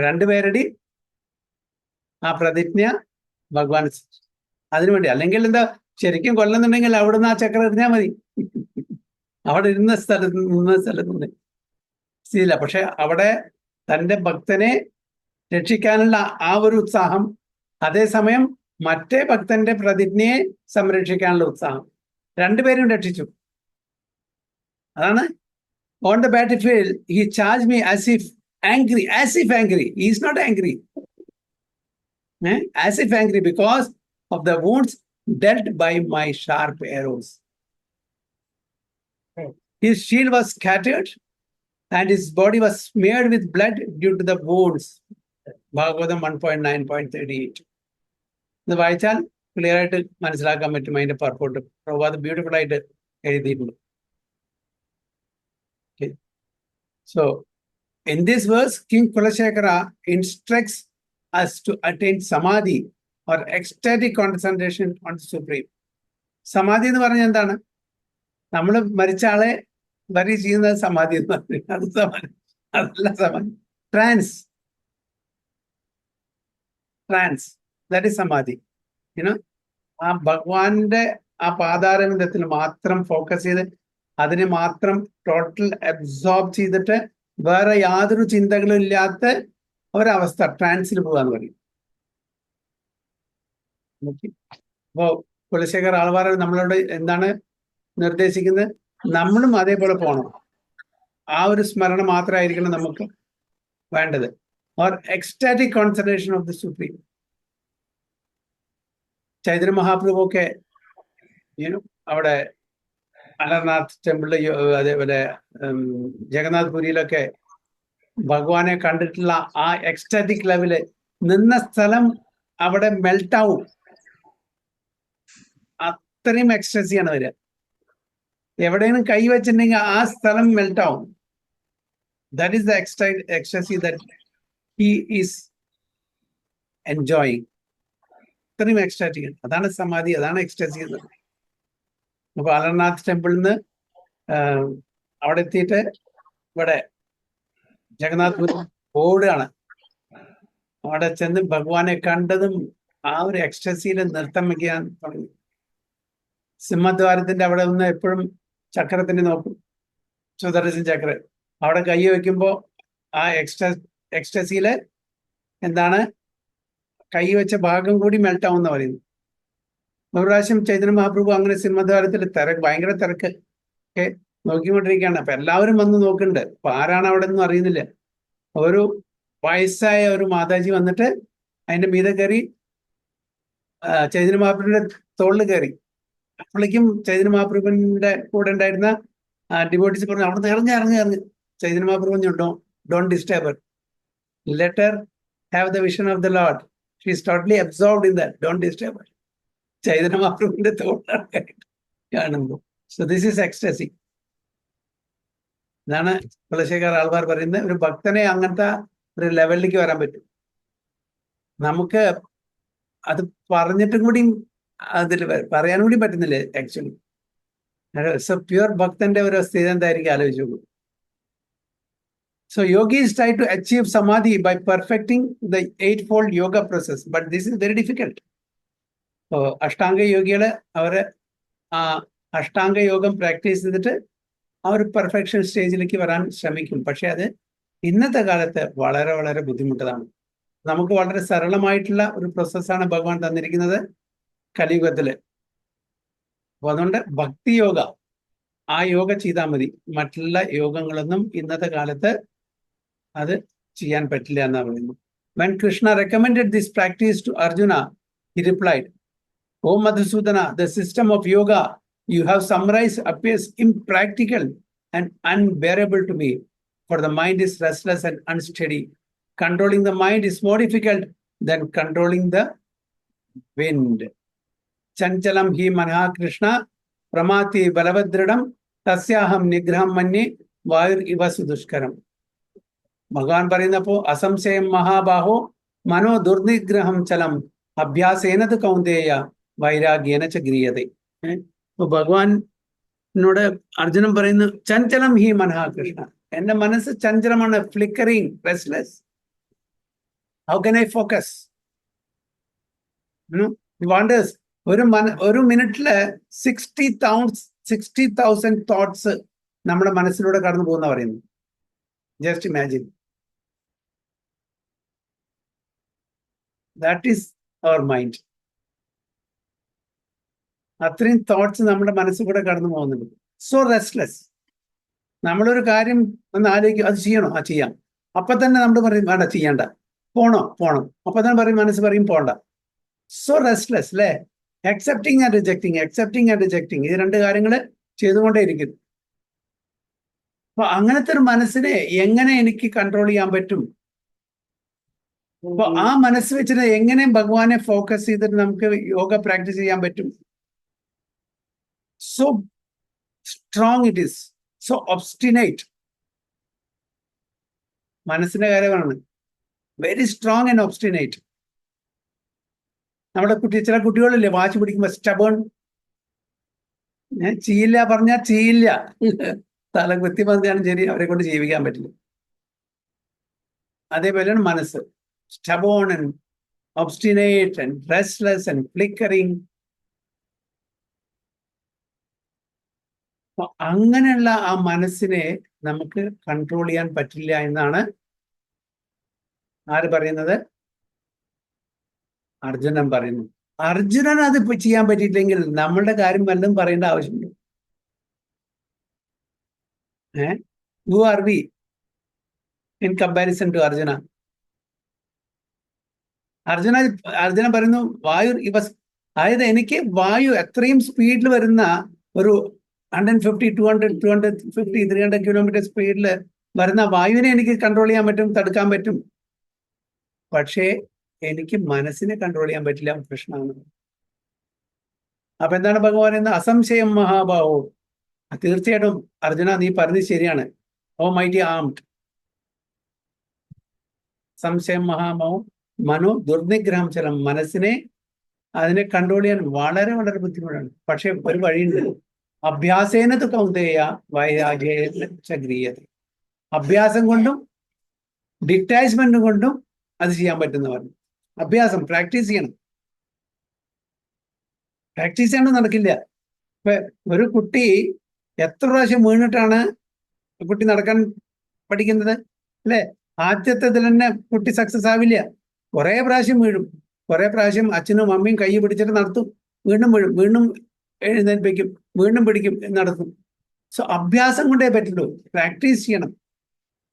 രണ്ടുപേരുടെ ആ പ്രതിജ്ഞ ഭഗവാൻ അതിനുവേണ്ടി. അല്ലെങ്കിൽ എന്താ, ശരിക്കും കൊല്ലുന്നുണ്ടെങ്കിൽ അവിടുന്ന് ആ ചക്രം എറിഞ്ഞാൽ മതി. അവിടെ നിന്ന സ്ഥലത്ത് സ്ഥിതിയില്ല. പക്ഷെ അവിടെ തൻ്റെ ഭക്തനെ രക്ഷിക്കാനുള്ള ആ ഒരു ഉത്സാഹം, അതേസമയം മറ്റേ ഭക്തന്റെ പ്രതിജ്ഞയെ സംരക്ഷിക്കാനുള്ള ഉത്സാഹം, രണ്ടുപേരും രക്ഷിച്ചു. അതാണ് on the battle field he charge me as if angry. He is not angry. As if angry because of the wounds dealt by my sharp arrows. His shield was scattered and his body was smeared with blood due to the wounds. Bhagavatam 1.9.38. ഇത് വായിച്ചാൽ ക്ലിയർ ആയിട്ട് മനസ്സിലാക്കാൻ പറ്റും അതിന്റെ പർപ്പോട്ട്. അത് ബ്യൂട്ടിഫുൾ ആയിട്ട് എഴുതിയിട്ടുണ്ട്. So in this verse, King Kulashekara instructs us to attain samadhi or ecstatic concentration on the Supreme. സമാധി എന്ന് പറഞ്ഞാൽ എന്താണ്? നമ്മൾ മരിച്ച ആളെ വരി ചെയ്യുന്നത് സമാധി എന്ന് പറഞ്ഞു. അത് സമാധി അതല്ല. സമാധി ട്രാൻസ്, ദാറ്റ് ഈസ് സമാധി. ആ ഭഗവാന്റെ ആ പാതാരവിന്ദത്തിൽ മാത്രം ഫോക്കസ് ചെയ്ത് അതിനെ മാത്രം ടോട്ടൽ അബ്സോർബ് ചെയ്തിട്ട് വേറെ യാതൊരു ചിന്തകളും ഇല്ലാത്ത ഒരവസ്ഥ, ട്രാൻസിൽ പോകാന്ന് പറയും. അപ്പോ കുലശേഖർ ആൾവാർ നമ്മളോട് എന്താണ് നിർദ്ദേശിക്കുന്നത്? നമ്മളും അതേപോലെ പോകണം. ആ ഒരു സ്മരണ മാത്രമായിരിക്കണം നമുക്ക് വേണ്ടത്. Or ecstatic concentration of the supreme. Chaitanya Mahaprabhu ഒക്കെ അവിടെ അലർനാഥ് ടെമ്പിളില്, അതേപോലെ ജഗന്നാഥ് പുരിയിലൊക്കെ ഭഗവാനെ കണ്ടിട്ടുള്ള ആ എക്സ്റ്റാറ്റിക് ലെവല് നിന്ന സ്ഥലം അവിടെ മെൽട്ടാവും. അത്രയും എക്സ്റ്റസിയാണ് വരിക. എവിടെയെങ്കിലും കൈ വെച്ചിട്ടുണ്ടെങ്കിൽ ആ സ്ഥലം മെൽട്ടാവും. That is the ecstasy that he is enjoying. അത്രയും എക്സ്റ്റാറ്റിക്. അതാണ് സമാധി, അതാണ് എക്സ്റ്റസി എന്നത്. അപ്പൊ അലർനാഥ് ടെമ്പിളിൽ നിന്ന് അവിടെ എത്തിയിട്ട് ഇവിടെ ജഗന്നാഥ് ഓടുകയാണ്. അവിടെ ചെന്ന് ഭഗവാനെ കണ്ടതും ആ ഒരു എക്സ്റ്റസിയിൽ നൃത്തം വയ്ക്കാൻ തുടങ്ങി. സിംഹദ്വാരത്തിന്റെ അവിടെ നിന്ന് എപ്പോഴും ചക്രത്തിന് നോക്കും, സുദർശൻ ചക്ര. അവിടെ കൈ വയ്ക്കുമ്പോൾ ആ എക്സ്റ്റസിയില് എന്താണ്, കൈ വെച്ച ഭാഗം കൂടി മെൽട്ടാവും എന്ന് പറയുന്നു. ഒരു പ്രാവശ്യം ചൈതന്യ മഹാപ്രഭു അങ്ങനെ സിംഹദ്വാരത്തിൽ ഭയങ്കര തിരക്ക് ഒക്കെ നോക്കിക്കൊണ്ടിരിക്കുകയാണ്. അപ്പൊ എല്ലാവരും വന്ന് നോക്കുന്നുണ്ട്. അപ്പൊ ആരാണ് അവിടെ ഒന്നും അറിയുന്നില്ല. ഒരു വയസ്സായ ഒരു മാതാജി വന്നിട്ട് അതിന്റെ മീതെ കയറി ചൈതന്യ മഹാപ്രഭുവിന്റെ തോളിൽ കയറി. അപ്പോഴേക്കും ചൈതന്യ മഹാപ്രഭുവിന്റെ കൂടെ ഉണ്ടായിരുന്ന ഡിവോട്ടീസ് പറഞ്ഞു, അവിടെ ഇറങ്ങി. ചൈതന്യ മഹാപ്രഭു പറഞ്ഞു, don't disturb her, let her have the vision of the lord, she is totally absorbed in that, don't disturb her. Chaitanya മഹാപ്രഭുവിന്റെ തോളിലാണ് കാണുമ്പോൾ. So this is ecstasy. ഇതാണ് കുലശേഖർ ആൾവാർ പറയുന്നത്. ഒരു ഭക്തനെ അങ്ങനത്തെ ഒരു ലെവലിലേക്ക് വരാൻ പറ്റും. നമുക്ക് അത് പറഞ്ഞിട്ടും കൂടി അതിൽ പറയാനും കൂടി പറ്റുന്നില്ല ആക്ച്വലി. സോ പ്യുവർ ഭക്തന്റെ ഒരു സ്ഥിതി എന്തായിരിക്കും ആലോചിച്ചു നോക്കൂ. So yogis try to achieve samadhi by perfecting the eightfold yoga process, but this is very difficult. So Ashtanga യോഗികള് അവര് അഷ്ടാംഗ യോഗം പ്രാക്ടീസ് ചെയ്തിട്ട് ആ ഒരു പെർഫെക്ഷൻ സ്റ്റേജിലേക്ക് വരാൻ ശ്രമിക്കും. പക്ഷെ അത് ഇന്നത്തെ കാലത്ത് വളരെ വളരെ ബുദ്ധിമുട്ടതാണ്. നമുക്ക് വളരെ സരളമായിട്ടുള്ള ഒരു പ്രോസസ്സാണ് ഭഗവാൻ തന്നിരിക്കുന്നത് കലിയുഗത്തില്. അപ്പൊ അതുകൊണ്ട് ഭക്തി യോഗ, ആ യോഗ ചെയ്താൽ മതി. മറ്റുള്ള യോഗങ്ങളൊന്നും ഇന്നത്തെ കാലത്ത് അത് ചെയ്യാൻ പറ്റില്ല എന്നാ പറയുന്നു. When Krishna recommended this practice to Arjuna, he replied, "O Madhusudana, the system of yoga you have summarized appears impractical and unbearable to me, for the mind is restless and unsteady. Controlling the mind is more difficult than controlling the wind. Chanchalam hi manha Krishna, pramati balavadridam, tasyaham nigraham manye, vayur iva sudushkaram." ഭഗവാൻ പറയുന്നപ്പോ അസംശയം മഹാബാഹോ മനോ ദുർനിഗ്രഹം ചലം അഭ്യാസേനത് കൗന്ദേയ വൈരാഗ്യേന ച ഗീയതേ. അപ്പൊ ഭഗവാനോട് അർജുനൻ പറയുന്നു, ചഞ്ചലം ഹി മനഃ കൃഷ്ണ, എന്റെ മനസ്സ് ചഞ്ചലമാണ്, flickering, restless. How can I focus? Wanders. ഒരു മിനിറ്റില് 60,000 തോട്ട്സ് നമ്മുടെ മനസ്സിലൂടെ കടന്നു പോകുന്ന പറയുന്നു. Just imagine. That is our mind. അത്രയും തോട്ട്സ് നമ്മുടെ മനസ്സിൽ കൂടെ കടന്നു പോകുന്നുണ്ട്. So restless. നമ്മളൊരു കാര്യം ഒന്ന് ആലോചിക്കും, അത് ചെയ്യണോ? ആ ചെയ്യാം. അപ്പൊ തന്നെ നമ്മൾ പറയും വേണ്ട, ചെയ്യണ്ട. പോണം. അപ്പൊ തന്നെ പറയും, മനസ്സ് പറയും പോണ്ട. സോ റെസ്റ്റ്ലെസ് അല്ലേ? അക്സെപ്റ്റിംഗ് ആൻഡ് റിജക്റ്റിംഗ്, ഇത് രണ്ട് കാര്യങ്ങൾ ചെയ്തുകൊണ്ടേ ഇരിക്കും. അപ്പൊ അങ്ങനത്തെ ഒരു മനസ്സിനെ എങ്ങനെ എനിക്ക് കൺട്രോൾ ചെയ്യാൻ പറ്റും? അപ്പൊ ആ മനസ്സ് വെച്ചിട്ട് എങ്ങനെ ഭഗവാനെ ഫോക്കസ് ചെയ്തിട്ട് നമുക്ക് യോഗ പ്രാക്ടീസ് ചെയ്യാൻ പറ്റും? So strong it is, so obstinate. മനസ്സിന്റെ കാര്യമാണ്. Very strong and obstinate. നമ്മുടെ ചില കുട്ടികളില്ലേ വാശി പിടിക്കുമ്പോ സ്റ്റബേൺ, ചെയ്യില്ല പറഞ്ഞാൽ ചെയ്യില്ല, തല കുത്തി പറഞ്ഞാലും ശരി, അവരെ കൊണ്ട് ജീവിക്കാൻ പറ്റില്ല. അതേപോലെയാണ് മനസ്സ്. Stubborn and obstinate and restless and flickering. അങ്ങനെയുള്ള ആ മനസ്സിനെ നമുക്ക് കൺട്രോൾ ചെയ്യാൻ പറ്റില്ല എന്നാണ് ആര് പറയുന്നത്? അർജുനൻ പറയുന്നു. അർജുനൻ അത് ചെയ്യാൻ പറ്റിയില്ലെങ്കിൽ നമ്മളുടെ കാര്യം വല്ലതും പറയേണ്ട ആവശ്യമില്ല. Who are we in comparison to Arjuna? Arjuna പറയുന്നു വായു അതായത് എനിക്ക് വായു എത്രയും സ്പീഡിൽ വരുന്ന ഒരു 150, 200, 250, 300 കിലോമീറ്റർ സ്പീഡിൽ വരുന്ന വായുവിനെ എനിക്ക് കൺട്രോൾ ചെയ്യാൻ പറ്റും, തടുക്കാൻ പറ്റും. പക്ഷേ എനിക്ക് മനസ്സിനെ കൺട്രോൾ ചെയ്യാൻ പറ്റില്ല. പ്രശ്നമാണ്. അപ്പൊ എന്താണ് ഭഗവാൻ പറയുന്നത്? അസംശയം മഹാബാഹോ. തീർച്ചയായിട്ടും അർജുന, നീ പറഞ്ഞത് ശരിയാണ്. ഓ മൈറ്റി ആംഡ്. സംശയം മഹാബാഹോ മനോ ദുർനിഗ്രഹം ചലം. മനസ്സിനെ അതിനെ കൺട്രോൾ ചെയ്യാൻ വളരെ വളരെ ബുദ്ധിമുട്ടാണ്. പക്ഷെ ഒരു വഴിയുണ്ട്. അഭ്യാസേനത് കൗന്ദേയ വൈരാഗ്യേന ച ഗീയതേ. അഭ്യാസം കൊണ്ടും ഡിറ്റാച്ച്മെന്റ് കൊണ്ടും അത് ചെയ്യാൻ പറ്റുന്ന പറഞ്ഞു. അഭ്യാസം, പ്രാക്ടീസ് ചെയ്യണം. പ്രാക്ടീസ് ചെയ്യാണ്ട് നടക്കില്ല. ഇപ്പൊ ഒരു കുട്ടി എത്ര പ്രാവശ്യം വീണിട്ടാണ് കുട്ടി നടക്കാൻ പഠിക്കുന്നത് അല്ലെ? ആദ്യത്തെ ഇതിൽ തന്നെ കുട്ടി സക്സസ് ആവില്ല. കുറെ പ്രാവശ്യം വീഴും. കുറെ പ്രാവശ്യം അച്ഛനും അമ്മയും കൈ പിടിച്ചിട്ട് നടത്തും. വീണ്ടും വീഴും, വീണ്ടും എഴുന്നേൽപ്പിക്കും, വീണ്ടും പിടിക്കും, നടത്തും. സോ അഭ്യാസം കൊണ്ടേ പറ്റുള്ളൂ. പ്രാക്ടീസ് ചെയ്യണം.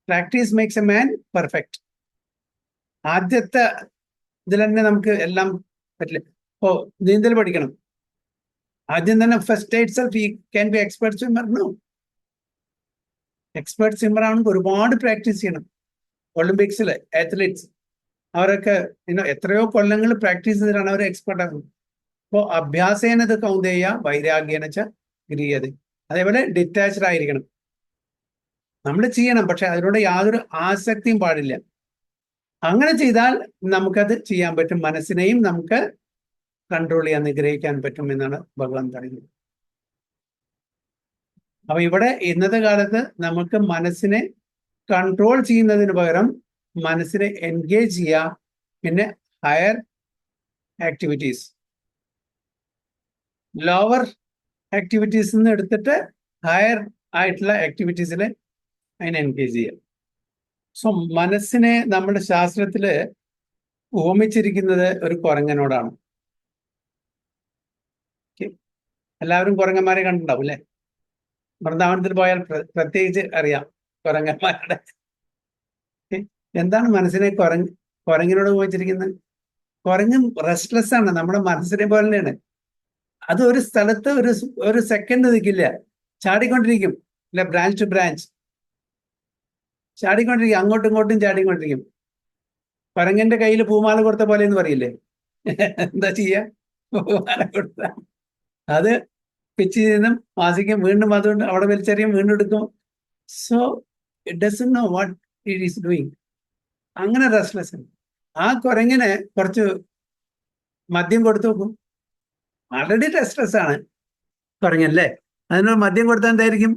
Practice makes a man perfect. ആദ്യത്തെ ഇതിൽ തന്നെ നമുക്ക് എല്ലാം പറ്റില്ല. ഇപ്പോ നീന്തൽ പഠിക്കണം. ആദ്യം തന്നെ first itself he can be expert swimmer. No, expert swimmer ആണെങ്കിൽ ഒരുപാട് പ്രാക്ടീസ് ചെയ്യണം. ഒളിമ്പിക്സിലെ അത്ലറ്റ്സ് അവരൊക്കെ എത്രയോ കൊല്ലങ്ങൾ പ്രാക്ടീസ് ചെയ്തിട്ടാണ് അവർ എക്സ്പെർട്ട് ആകുന്നത്. അപ്പോൾ അഭ്യാസേനത് കൗന്ദേയ വൈരാഗ്യേന ച ഗീയതേ. അതേപോലെ ഡിറ്റാച്ച്ഡ് ആയിരിക്കണം. നമ്മൾ ചെയ്യണം, പക്ഷെ അതിനോട് യാതൊരു ആസക്തിയും പാടില്ല. അങ്ങനെ ചെയ്താൽ നമുക്കത് ചെയ്യാൻ പറ്റും. മനസ്സിനെയും നമുക്ക് കൺട്രോൾ ചെയ്യാൻ, നിഗ്രഹിക്കാൻ പറ്റും എന്നാണ് ഭഗവാൻ പറയുന്നത്. അപ്പൊ ഇവിടെ ഇന്നത്തെ കാലത്ത് നമുക്ക് മനസ്സിനെ കൺട്രോൾ ചെയ്യുന്നതിന് പകരം മനസ്സിനെ എൻഗേജ് ചെയ്യുക. പിന്നെ ഹയർ ആക്ടിവിറ്റീസ്, ലോവർ ആക്ടിവിറ്റീസ് നിന്ന് എടുത്തിട്ട് ഹയർ ആയിട്ടുള്ള ആക്ടിവിറ്റീസിൽ അതിനെ എൻഗേജ് ചെയ്യാം. സോ മനസ്സിനെ നമ്മുടെ ശാസ്ത്രത്തില് ഉപമിച്ചിരിക്കുന്നത് ഒരു കുരങ്ങനോടാണ്. എല്ലാവരും കുരങ്ങന്മാരെ കണ്ടിട്ടുണ്ടാവും അല്ലേ? വൃന്ദാവനത്തിൽ പോയാൽ പ്രത്യേകിച്ച് അറിയാം കുരങ്ങന്മാരുടെ. എന്താണ് മനസ്സിനെ കുരങ്ങിനോട് പോയിച്ചിരിക്കുന്നത്? കുരങ്ങ് റെസ്റ്റ്ലെസ് ആണ്, നമ്മുടെ മനസ്സിനെ പോലെ തന്നെയാണ്. അത് ഒരു സ്ഥലത്ത് ഒരു സെക്കൻഡ് നിൽക്കില്ല, ചാടിക്കൊണ്ടിരിക്കും. അല്ലെ, ബ്രാഞ്ച് ടു ബ്രാഞ്ച് ചാടിക്കൊണ്ടിരിക്കും, അങ്ങോട്ടും ഇങ്ങോട്ടും ചാടിക്കൊണ്ടിരിക്കും. കുരങ്ങന്റെ കയ്യിൽ പൂമാല കൊടുത്ത പോലെ എന്ന് പറയില്ലേ? എന്താ ചെയ്യാ? പൂമാല കൊടുത്ത അത് പിച്ച് നിന്നും വാസിക്കും, വീണ്ടും അതുകൊണ്ട് അവിടെ വലിച്ചെറിയും, വീണ്ടും എടുക്കും. So it doesn't no what it is doing. അങ്ങനെ റെസ്റ്റ്ലെസ്. ആ കുരങ്ങിന് കുറച്ച് മദ്യം കൊടുത്തു നോക്കും. ആൾറെഡി റെസ്റ്റ്ലെസ് ആണ് കുരങ്ങല്ലേ, അതിനൊരു മദ്യം കൊടുത്താൽ എന്തായിരിക്കും?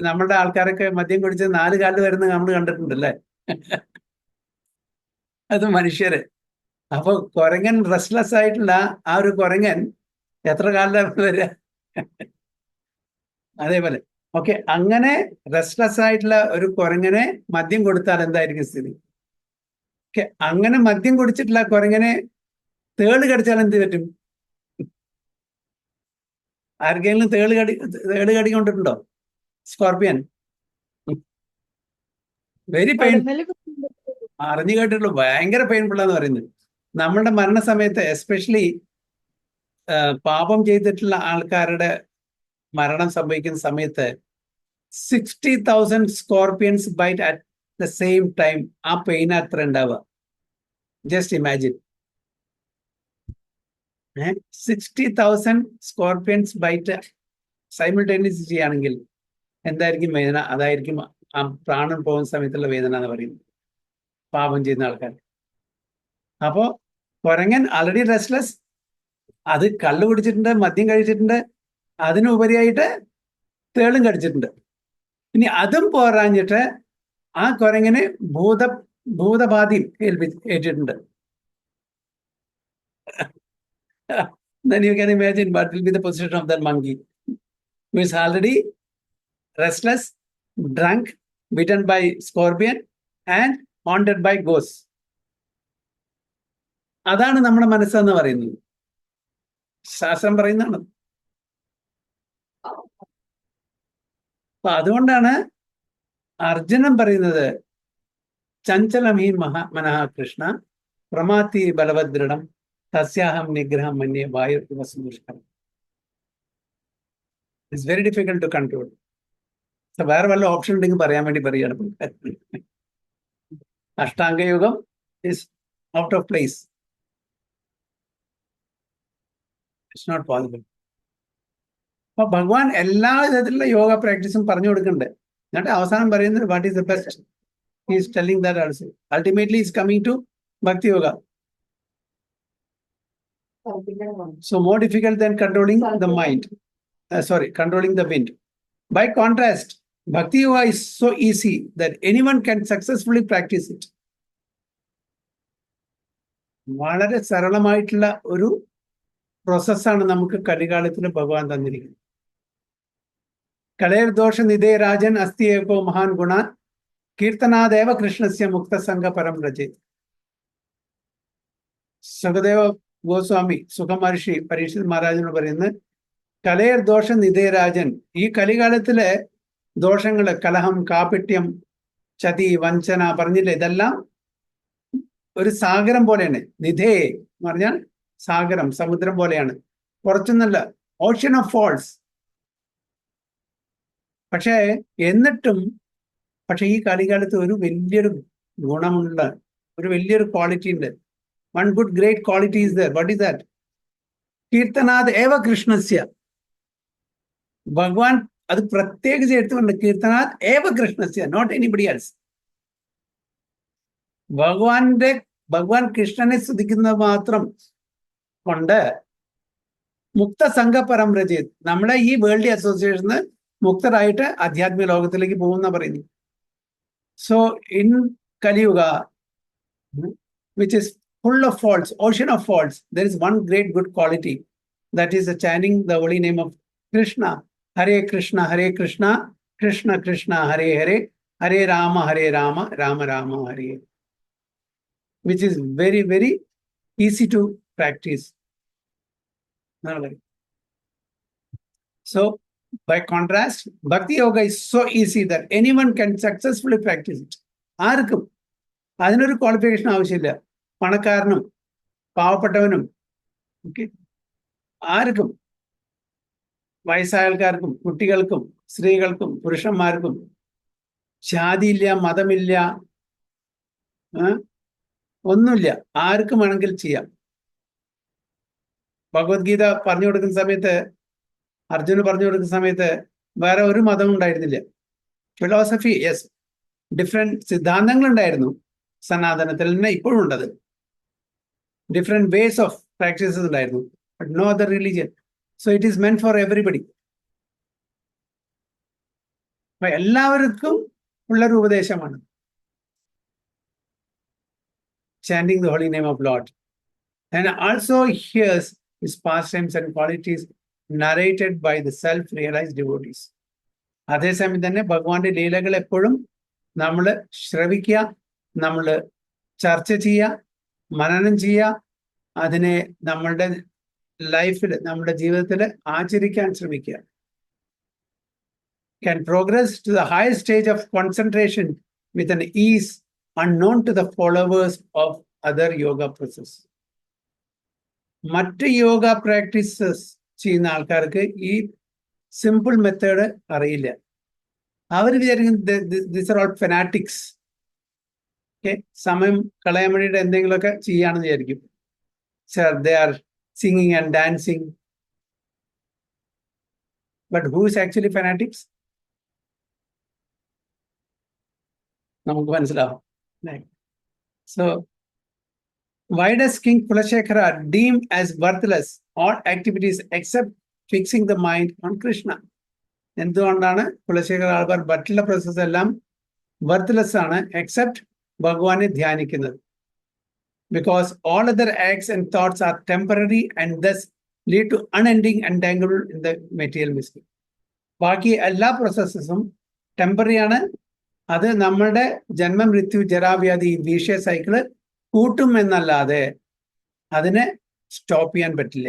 നമ്മളുടെ ആൾക്കാരൊക്കെ മദ്യം കുടിച്ച് 4 കാലിൽ വരുന്നത് നമ്മൾ കണ്ടിട്ടുണ്ടല്ലേ? അത് മനുഷ്യര്. അപ്പൊ കുരങ്ങൻ റെസ്റ്റ്ലെസ് ആയിട്ടുള്ള ആ ഒരു കുരങ്ങൻ എത്ര കാലിലാണ് വരിക? അതേപോലെ ഓക്കെ, അങ്ങനെ റെസ്റ്റ്ലെസ് ആയിട്ടുള്ള ഒരു കുരങ്ങനെ മദ്യം കൊടുത്താൽ എന്തായിരിക്കും സ്ഥിതി? ഓക്കെ, അങ്ങനെ മദ്യം കുടിച്ചിട്ടുള്ള കുരങ്ങനെ തേള് കടിച്ചാൽ എന്ത് പറ്റും? ആർക്കെങ്കിലും തേള് കടി കൊണ്ടിട്ടുണ്ടോ? Scorpion very pain. അറിഞ്ഞു കേട്ടിട്ടുള്ളൂ, ഭയങ്കര പെയിൻഫുൾ എന്ന് പറയുന്നത്. നമ്മളുടെ മരണസമയത്ത് എസ്പെഷ്യലി പാപം ചെയ്തിട്ടുള്ള ആൾക്കാരുടെ മരണം സംഭവിക്കുന്ന സമയത്ത് 60,000 scorpions bite at the same time. ആ പെയിൻ അത്ര ഉണ്ടാവുക. Just imagine, 60,000 scorpions bite simultaneous ചെയ്യുകയാണെങ്കിൽ എന്തായിരിക്കും വേദന? അതായിരിക്കും ആ പ്രാണൻ പോകുന്ന സമയത്തുള്ള വേദന എന്ന് പറയുന്നത്, പാപം ചെയ്യുന്ന ആൾക്കാർ. അപ്പോ കുരങ്ങൻ ആൾറെഡി റെസ്റ്റ്ലെസ്, അത് കള്ളു കുടിച്ചിട്ടുണ്ട്, മദ്യം കഴിച്ചിട്ടുണ്ട്, അതിനുപരിയായിട്ട് തേളും കടിച്ചിട്ടുണ്ട്. ഇനി അതും പോരാഞ്ഞിട്ട് ആ കുരങ്ങിന് ഭൂതബാധയും ഏറ്റിട്ടുണ്ട്. Then you can imagine what will be the position of that monkey who is already restless, drunk, bitten by scorpion and haunted by ghosts. അതാണ് നമ്മുടെ മനസ്സെന്ന് പറയുന്നത്, ശാസ്ത്രം പറയുന്നതാണ്. അപ്പൊ അതുകൊണ്ടാണ് അർജുനൻ പറയുന്നത്, ചഞ്ചലമീ മനഃ കൃഷ്ണ പ്രമാത്തി ബലവദൃഢം തസ്യാഹം നിഗ്രഹം മന്യേ വായുർവസ്മുഷ്കം. It's very difficult to control. വേറെ വല്ല ഓപ്ഷൻ ഉണ്ടെങ്കിൽ പറയാൻ വേണ്ടി പറയുകയാണ്. അഷ്ടാംഗയോഗം is out of place. It's not possible. അപ്പൊ ഭഗവാൻ എല്ലാ വിധത്തിലുള്ള യോഗ പ്രാക്ടീസും പറഞ്ഞു കൊടുക്കുന്നുണ്ട്. എന്നിട്ട് അവസാനം പറയുന്നത് what is the best. He is telling that also. Ultimately is coming to bhakti yoga. So more difficult than controlling the mind. Controlling the wind. By contrast, Bhakti Yoga is so easy that anyone can successfully practice it. വളരെ സരളമായിട്ടുള്ള ഒരു പ്രോസസ്സാണ് നമുക്ക് കലികാലത്തിൽ ഭഗവാൻ തന്നിരിക്കുന്നത്. കലേർ ദോഷ നിധേ രാജൻ അസ്തി ഏകോ മഹാൻ ഗുണാൻ കീർത്തനാദേവ കൃഷ്ണസ്യ മുക്തസംഗ പരം രചയത്. സുഖദേവ ഗോസ്വാമി സുഖമഹർഷി പരീക്ഷിത് മഹാരാജനോട് പറയുന്നത്, കലേർ ദോഷ നിധേ രാജൻ, ഈ കലികാലത്തിലെ ദോഷങ്ങള്, കലഹം, കാപട്യം, ചതി, വഞ്ചന പറഞ്ഞില്ലേ, ഇതെല്ലാം ഒരു സാഗരം പോലെയാണ്. നിധേ എന്ന് പറഞ്ഞാൽ സാഗരം, സമുദ്രം പോലെയാണ്. കുറച്ചൊന്നല്ല, ഓഷ്യൻ ഓഫ് ഫോൾസ്. എന്നിട്ടും ഈ കലികാലത്ത് ഒരു വലിയൊരു ഗുണമുണ്ട്, ഒരു വലിയൊരു ക്വാളിറ്റി ഉണ്ട്. One good great quality is there. What is that? Kirtanad eva Krishnasya. Bhagwan അത് പ്രത്യേകിച്ച് എടുത്തുകൊണ്ട്, കീർത്തനാത് ഏവ കൃഷ്ണസ്യ, നോട്ട് എനിബഡി എൽസ്. ഭഗവാൻ കൃഷ്ണനെ സ്തുതിക്കുന്നത് മാത്രം കൊണ്ട് മുക്തസംഘ പരം രചയത്, നമ്മളെ ഈ വേൾഡ് അസോസിയേഷന് മുക്തരായിട്ട് ആധ്യാത്മിക ലോകത്തിലേക്ക് പോകുന്ന പറയുന്നു. സോ ഇൻ കലിയുഗ, which is full of faults, ocean of faults, there is one great good quality, that is chanting the holy name of Krishna. Hare Krishna, Hare Krishna, Krishna Krishna, Hare Hare, Hare Rama, Rama Rama, Hare. Which is very, very easy to practice. So, by contrast, Bhakti Yoga is so easy that anyone can successfully practice it. ആർക്കും അതിനൊരു ക്വാളിഫിക്കേഷൻ ആവശ്യമില്ല. പണക്കാരനും പാവപ്പെട്ടവനും ആർക്കും, വയസ്സായ ആൾക്കാർക്കും കുട്ടികൾക്കും സ്ത്രീകൾക്കും പുരുഷന്മാർക്കും ജാതിയില്ല, മതമില്ല, ഒന്നുമില്ല, ആർക്കും വേണമെങ്കിൽ ചെയ്യാം. ഭഗവത്ഗീത പറഞ്ഞു കൊടുക്കുന്ന സമയത്ത്, അർജുന് പറഞ്ഞു കൊടുക്കുന്ന സമയത്ത് വേറെ ഒരു മതം ഉണ്ടായിരുന്നില്ല. ഫിലോസഫി, യെസ്, ഡിഫറെന്റ് സിദ്ധാന്തങ്ങൾ ഉണ്ടായിരുന്നു സനാതനത്തിൽ തന്നെ ഇപ്പോഴും ഉണ്ടത്. ഡിഫറെന്റ് വേസ് ഓഫ് പ്രാക്ടീസസ് ഉണ്ടായിരുന്നു, but no other religion. So it is meant for everybody. അപ്പൊ എല്ലാവർക്കും ഉള്ളൊരു ഉപദേശമാണ് chanting the holy name of Lord, and also hears his pastimes and qualities narrated by the self-realized devotees. അതേസമയം തന്നെ ഭഗവാന്റെ ലീലകൾ എപ്പോഴും നമ്മൾ ശ്രവിക്കുക, നമ്മൾ ചർച്ച ചെയ്യുക, മനനം ചെയ്യുക, അതിനെ നമ്മളുടെ ലൈഫിൽ, നമ്മുടെ ജീവിതത്തിൽ ആചരിക്കാൻ ശ്രമിക്കുക. Can progress to the highest stage of concentration with an ease unknown to the followers of other yoga processes. മറ്റ് യോഗ പ്രാക്ടീസസ് ചെയ്യുന്ന ആൾക്കാർക്ക് ഈ സിമ്പിൾ മെത്തേഡ് അറിയില്ല. അവർ വിചാരിക്കും ദിസ് ആർ ഓൾ ഫെനാറ്റിക്സ്. സമയം കളയാൻ വേണ്ടിയിട്ട് എന്തെങ്കിലുമൊക്കെ ചെയ്യാണെന്ന് വിചാരിക്കും. Sir, they are singing and dancing. But who is actually fanatics? നമുക്ക് മനസ്സിലാവും. So, why does King Kulashekara deem as worthless all activities except fixing the mind on Krishna? എന്തുകൊണ്ടാണ് കുലശേഖര ആൾക്കാർ മറ്റുള്ള പ്രോസസ് എല്ലാം വർത്ത് ആണ് എക്സെപ്റ്റ് ഭഗവാനെ ധ്യാനിക്കുന്നത്? Because all other acts and thoughts are temporary and thus lead to unending entanglement in the material mystery. ബാക്കി എല്ലാ പ്രോസസ്സും ടെമ്പററി ആണ്. അത് നമ്മളുടെ ജന്മം, മൃത്യു, ജരാവ്യാധി, വീഷ്യ സൈക്കിള് കൂട്ടും എന്നല്ലാതെ അതിനെ സ്റ്റോപ്പ് ചെയ്യാൻ പറ്റില്ല.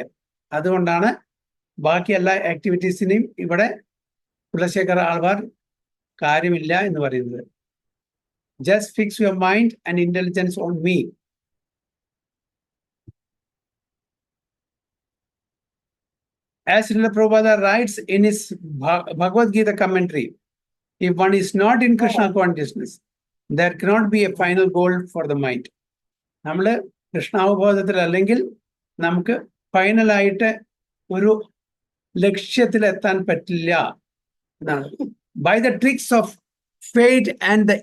അതുകൊണ്ടാണ് ബാക്കി എല്ലാ ആക്ടിവിറ്റീസിനെയും ഇവിടെ കുലശേഖര ആൾവാർ കാര്യമില്ല എന്ന് പറയുന്നത്. Just fix your mind and intelligence on me. As Srila Prabhupada writes in his Bhagavad Gita commentary, if one is not in Krishna consciousness, there cannot be a final goal for the mind. നമ്മൾ കൃഷ്ണാവബോധത്തിൽ അല്ലെങ്കിൽ നമുക്ക് ഫൈനലായിട്ട് ഒരു ലക്ഷ്യത്തിലെത്താൻ പറ്റില്ല എന്നാണ്. By the tricks of fate and the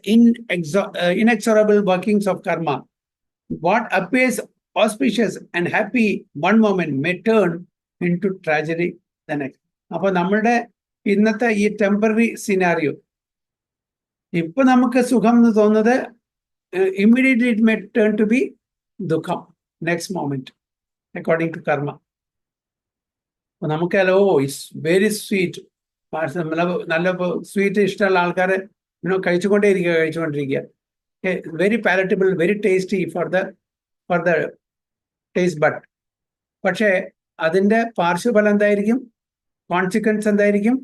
inexorable workings of karma, what appears auspicious and happy one moment may turn into tragedy the next. അപ്പൊ നമ്മളുടെ ഇന്നത്തെ ഈ ടെമ്പററി സിനാരിയോ, ഇപ്പൊ നമുക്ക് സുഖം എന്ന് തോന്നുന്നത് immediately it may turn to be ദുഃഖം next moment according to karma. നമുക്കല്ലോ ഇറ്റ്സ് വെരി സ്വീറ്റ്, നല്ല സ്വീറ്റ് ഇഷ്ടമുള്ള ആൾക്കാർ കഴിച്ചുകൊണ്ടിരിക്കുക. Very palatable, very tasty for the taste bud. പക്ഷേ അതിന്റെ പാർശ്വഫലം എന്തായിരിക്കും? കോൺസിക്വൻസ് എന്തായിരിക്കും?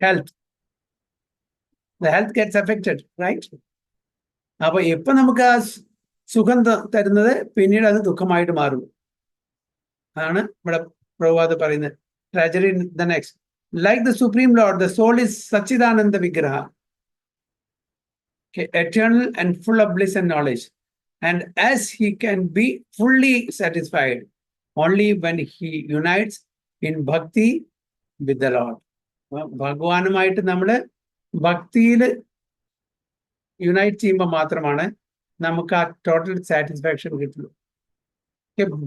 Health. The health gets affected, right? അപ്പൊ ഇപ്പൊ നമുക്ക് ആ സുഖം തരുന്നത് പിന്നീട് അത് ദുഃഖമായിട്ട് മാറും. അതാണ് ഇവിടെ പ്രഭുപാദ് പറയുന്നത്. Tragedy the next. Like the Supreme Lord, the soul is Sachidananda Vigraha, eternal and full of bliss and knowledge. And as he can be fully satisfied only when he unites in bhakti with the Lord. ഭഗവാനുമായിട്ട് നമ്മള് ഭക്തിയിൽ യുണൈറ്റ് ചെയ്യുമ്പോൾ മാത്രമാണ് നമുക്ക് ആ ടോട്ടൽ സാറ്റിസ്ഫാക്ഷൻ കിട്ടുള്ളൂ.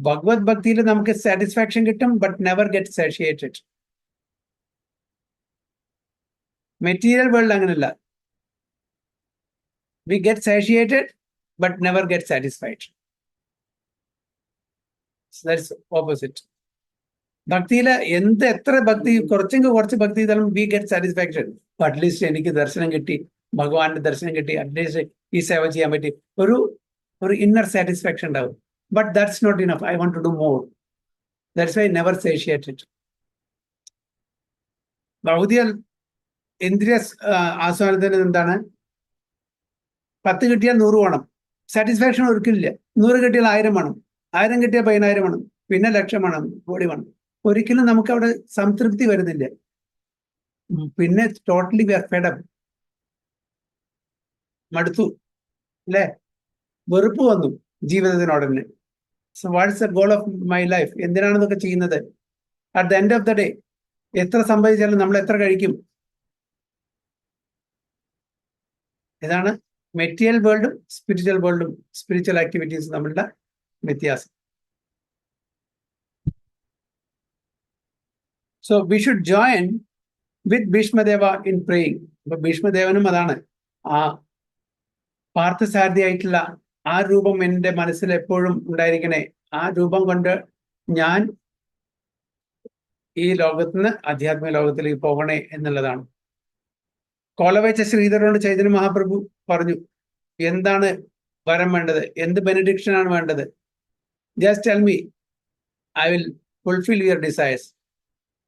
ഭഗവത് ഭക്തിയിൽ നമുക്ക് സാറ്റിസ്ഫാക്ഷൻ കിട്ടും, but never get satisfied. Material world അങ്ങനല്ല. We get satisfied but never get satisfied. That's opposite. ഭക്തിയിൽ എത്ര ഭക്തി, കുറച്ച് ഭക്തി ചെയ്താലും വി ഗെറ്റ് സാറ്റിസ്ഫാക്ഷൻ. അറ്റ്ലീസ്റ്റ് എനിക്ക് ദർശനം കിട്ടി, ഭഗവാന്റെ ദർശനം കിട്ടി, അറ്റ്ലീസ്റ്റ് ഈ സേവ ചെയ്യാൻ പറ്റി, ഒരു ഇന്നർ സാറ്റിസ്ഫാക്ഷൻ ഉണ്ടാവും. But that's not enough. I want to do more. That's why never satiated. ഭൗതിക ഇന്ദ്രിയ ആസ്വാദനത്തിന് എന്താണ്? 10 കിട്ടിയാൽ 100 വേണം. സാറ്റിസ്ഫാക്ഷൻ ഒരിക്കലില്ല. 100 കിട്ടിയാൽ 1000 വേണം. 1000 കിട്ടിയാൽ 10000 വേണം. പിന്നെ 1,00,000 വേണം, കോടി വേണം. ഒരിക്കലും നമുക്ക് അവിടെ സംതൃപ്തി വരുന്നില്ല. പിന്നെ totally we are fed up. മടുത്തു അല്ലേ? വെറുപ്പ് വന്നു ജീവിതത്തിനോടന്നെ. So what's the goal of my life? എന്തിനാണ് ഇതൊക്കെ ചെയ്യുന്നത്? At the end of the day എത്ര സമ്പാദിച്ചാലും നമ്മൾ എത്ര കഴിക്കും? ഇതാണ് മെറ്റീരിയൽ വേൾഡും സ്പിരിച്വൽ ആക്ടിവിറ്റീസും തമ്മിലുള്ള വ്യത്യാസം. So we should join with Bhishmadeva in praying. അപ്പൊ ഭീഷ്മദേവനും അതാണ്, ആ പാർത്ഥസാരഥിയായിട്ടുള്ള ആ രൂപം എൻ്റെ മനസ്സിൽ എപ്പോഴും ഉണ്ടായിരിക്കണേ. ആ രൂപം കൊണ്ട് ഞാൻ ഈ ലോകത്തുനിന്ന് ആധ്യാത്മിക ലോകത്തിലേക്ക് പോകണേ എന്നുള്ളതാണ്. കോലവച്ച ശ്രീധരനോട് ചൈതന്യ മഹാപ്രഭു പറഞ്ഞു, എന്താണ് വരം വേണ്ടത്? എന്ത് ബെനഡിക്ഷൻ ആണ് വേണ്ടത്? Just tell me, I will fulfil your desires.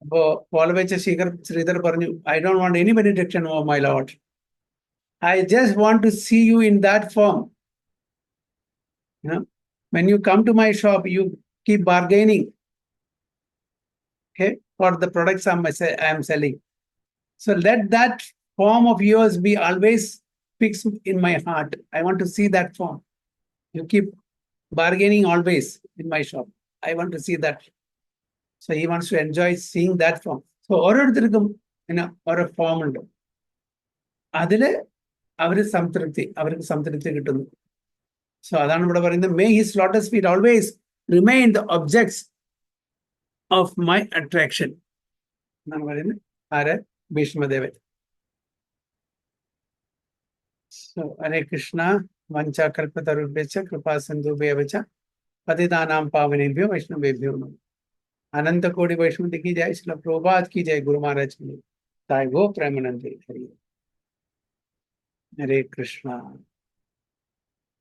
അപ്പോ കോലവച്ച ശ്രീധർ പറഞ്ഞു, I don't want any benediction oh my Lord. I just want to see you in that form. You know, when you come to my shop, you keep bargaining, okay, for the products I am selling. So let that form of yours be always fixed in my heart. I want to see that form. You keep bargaining always in my shop. I want to see that. So he wants to enjoy seeing that form. So ഓരോരുത്തർക്കും ഓരോ ഫോം ഉണ്ട്. അതില് അവർക്ക് സംതൃപ്തി കിട്ടുന്നു. സോ അതാണ് ഇവിടെ പറയുന്നത്, may his lotus feet always remain the objects of my attraction എന്നാണ് പറയുന്നത്. ആര്? ഭീഷ്മദേവൻ. സോ ഹരേ കൃഷ്ണ. വഞ്ചാകൽപതരുഭ്യശ്ച കൃപാ സിന്ധുഭ്യവ ച പതിതാനാം പാവനേഭ്യോ വൈഷ്ണവേഭ്യോ നമഃ. अनंत कोटि वैष्णव की जय, श्रील प्रभुपाद की जय, गुरु महाराज की जय, गो प्रेमानंद हरि हरे कृष्णा.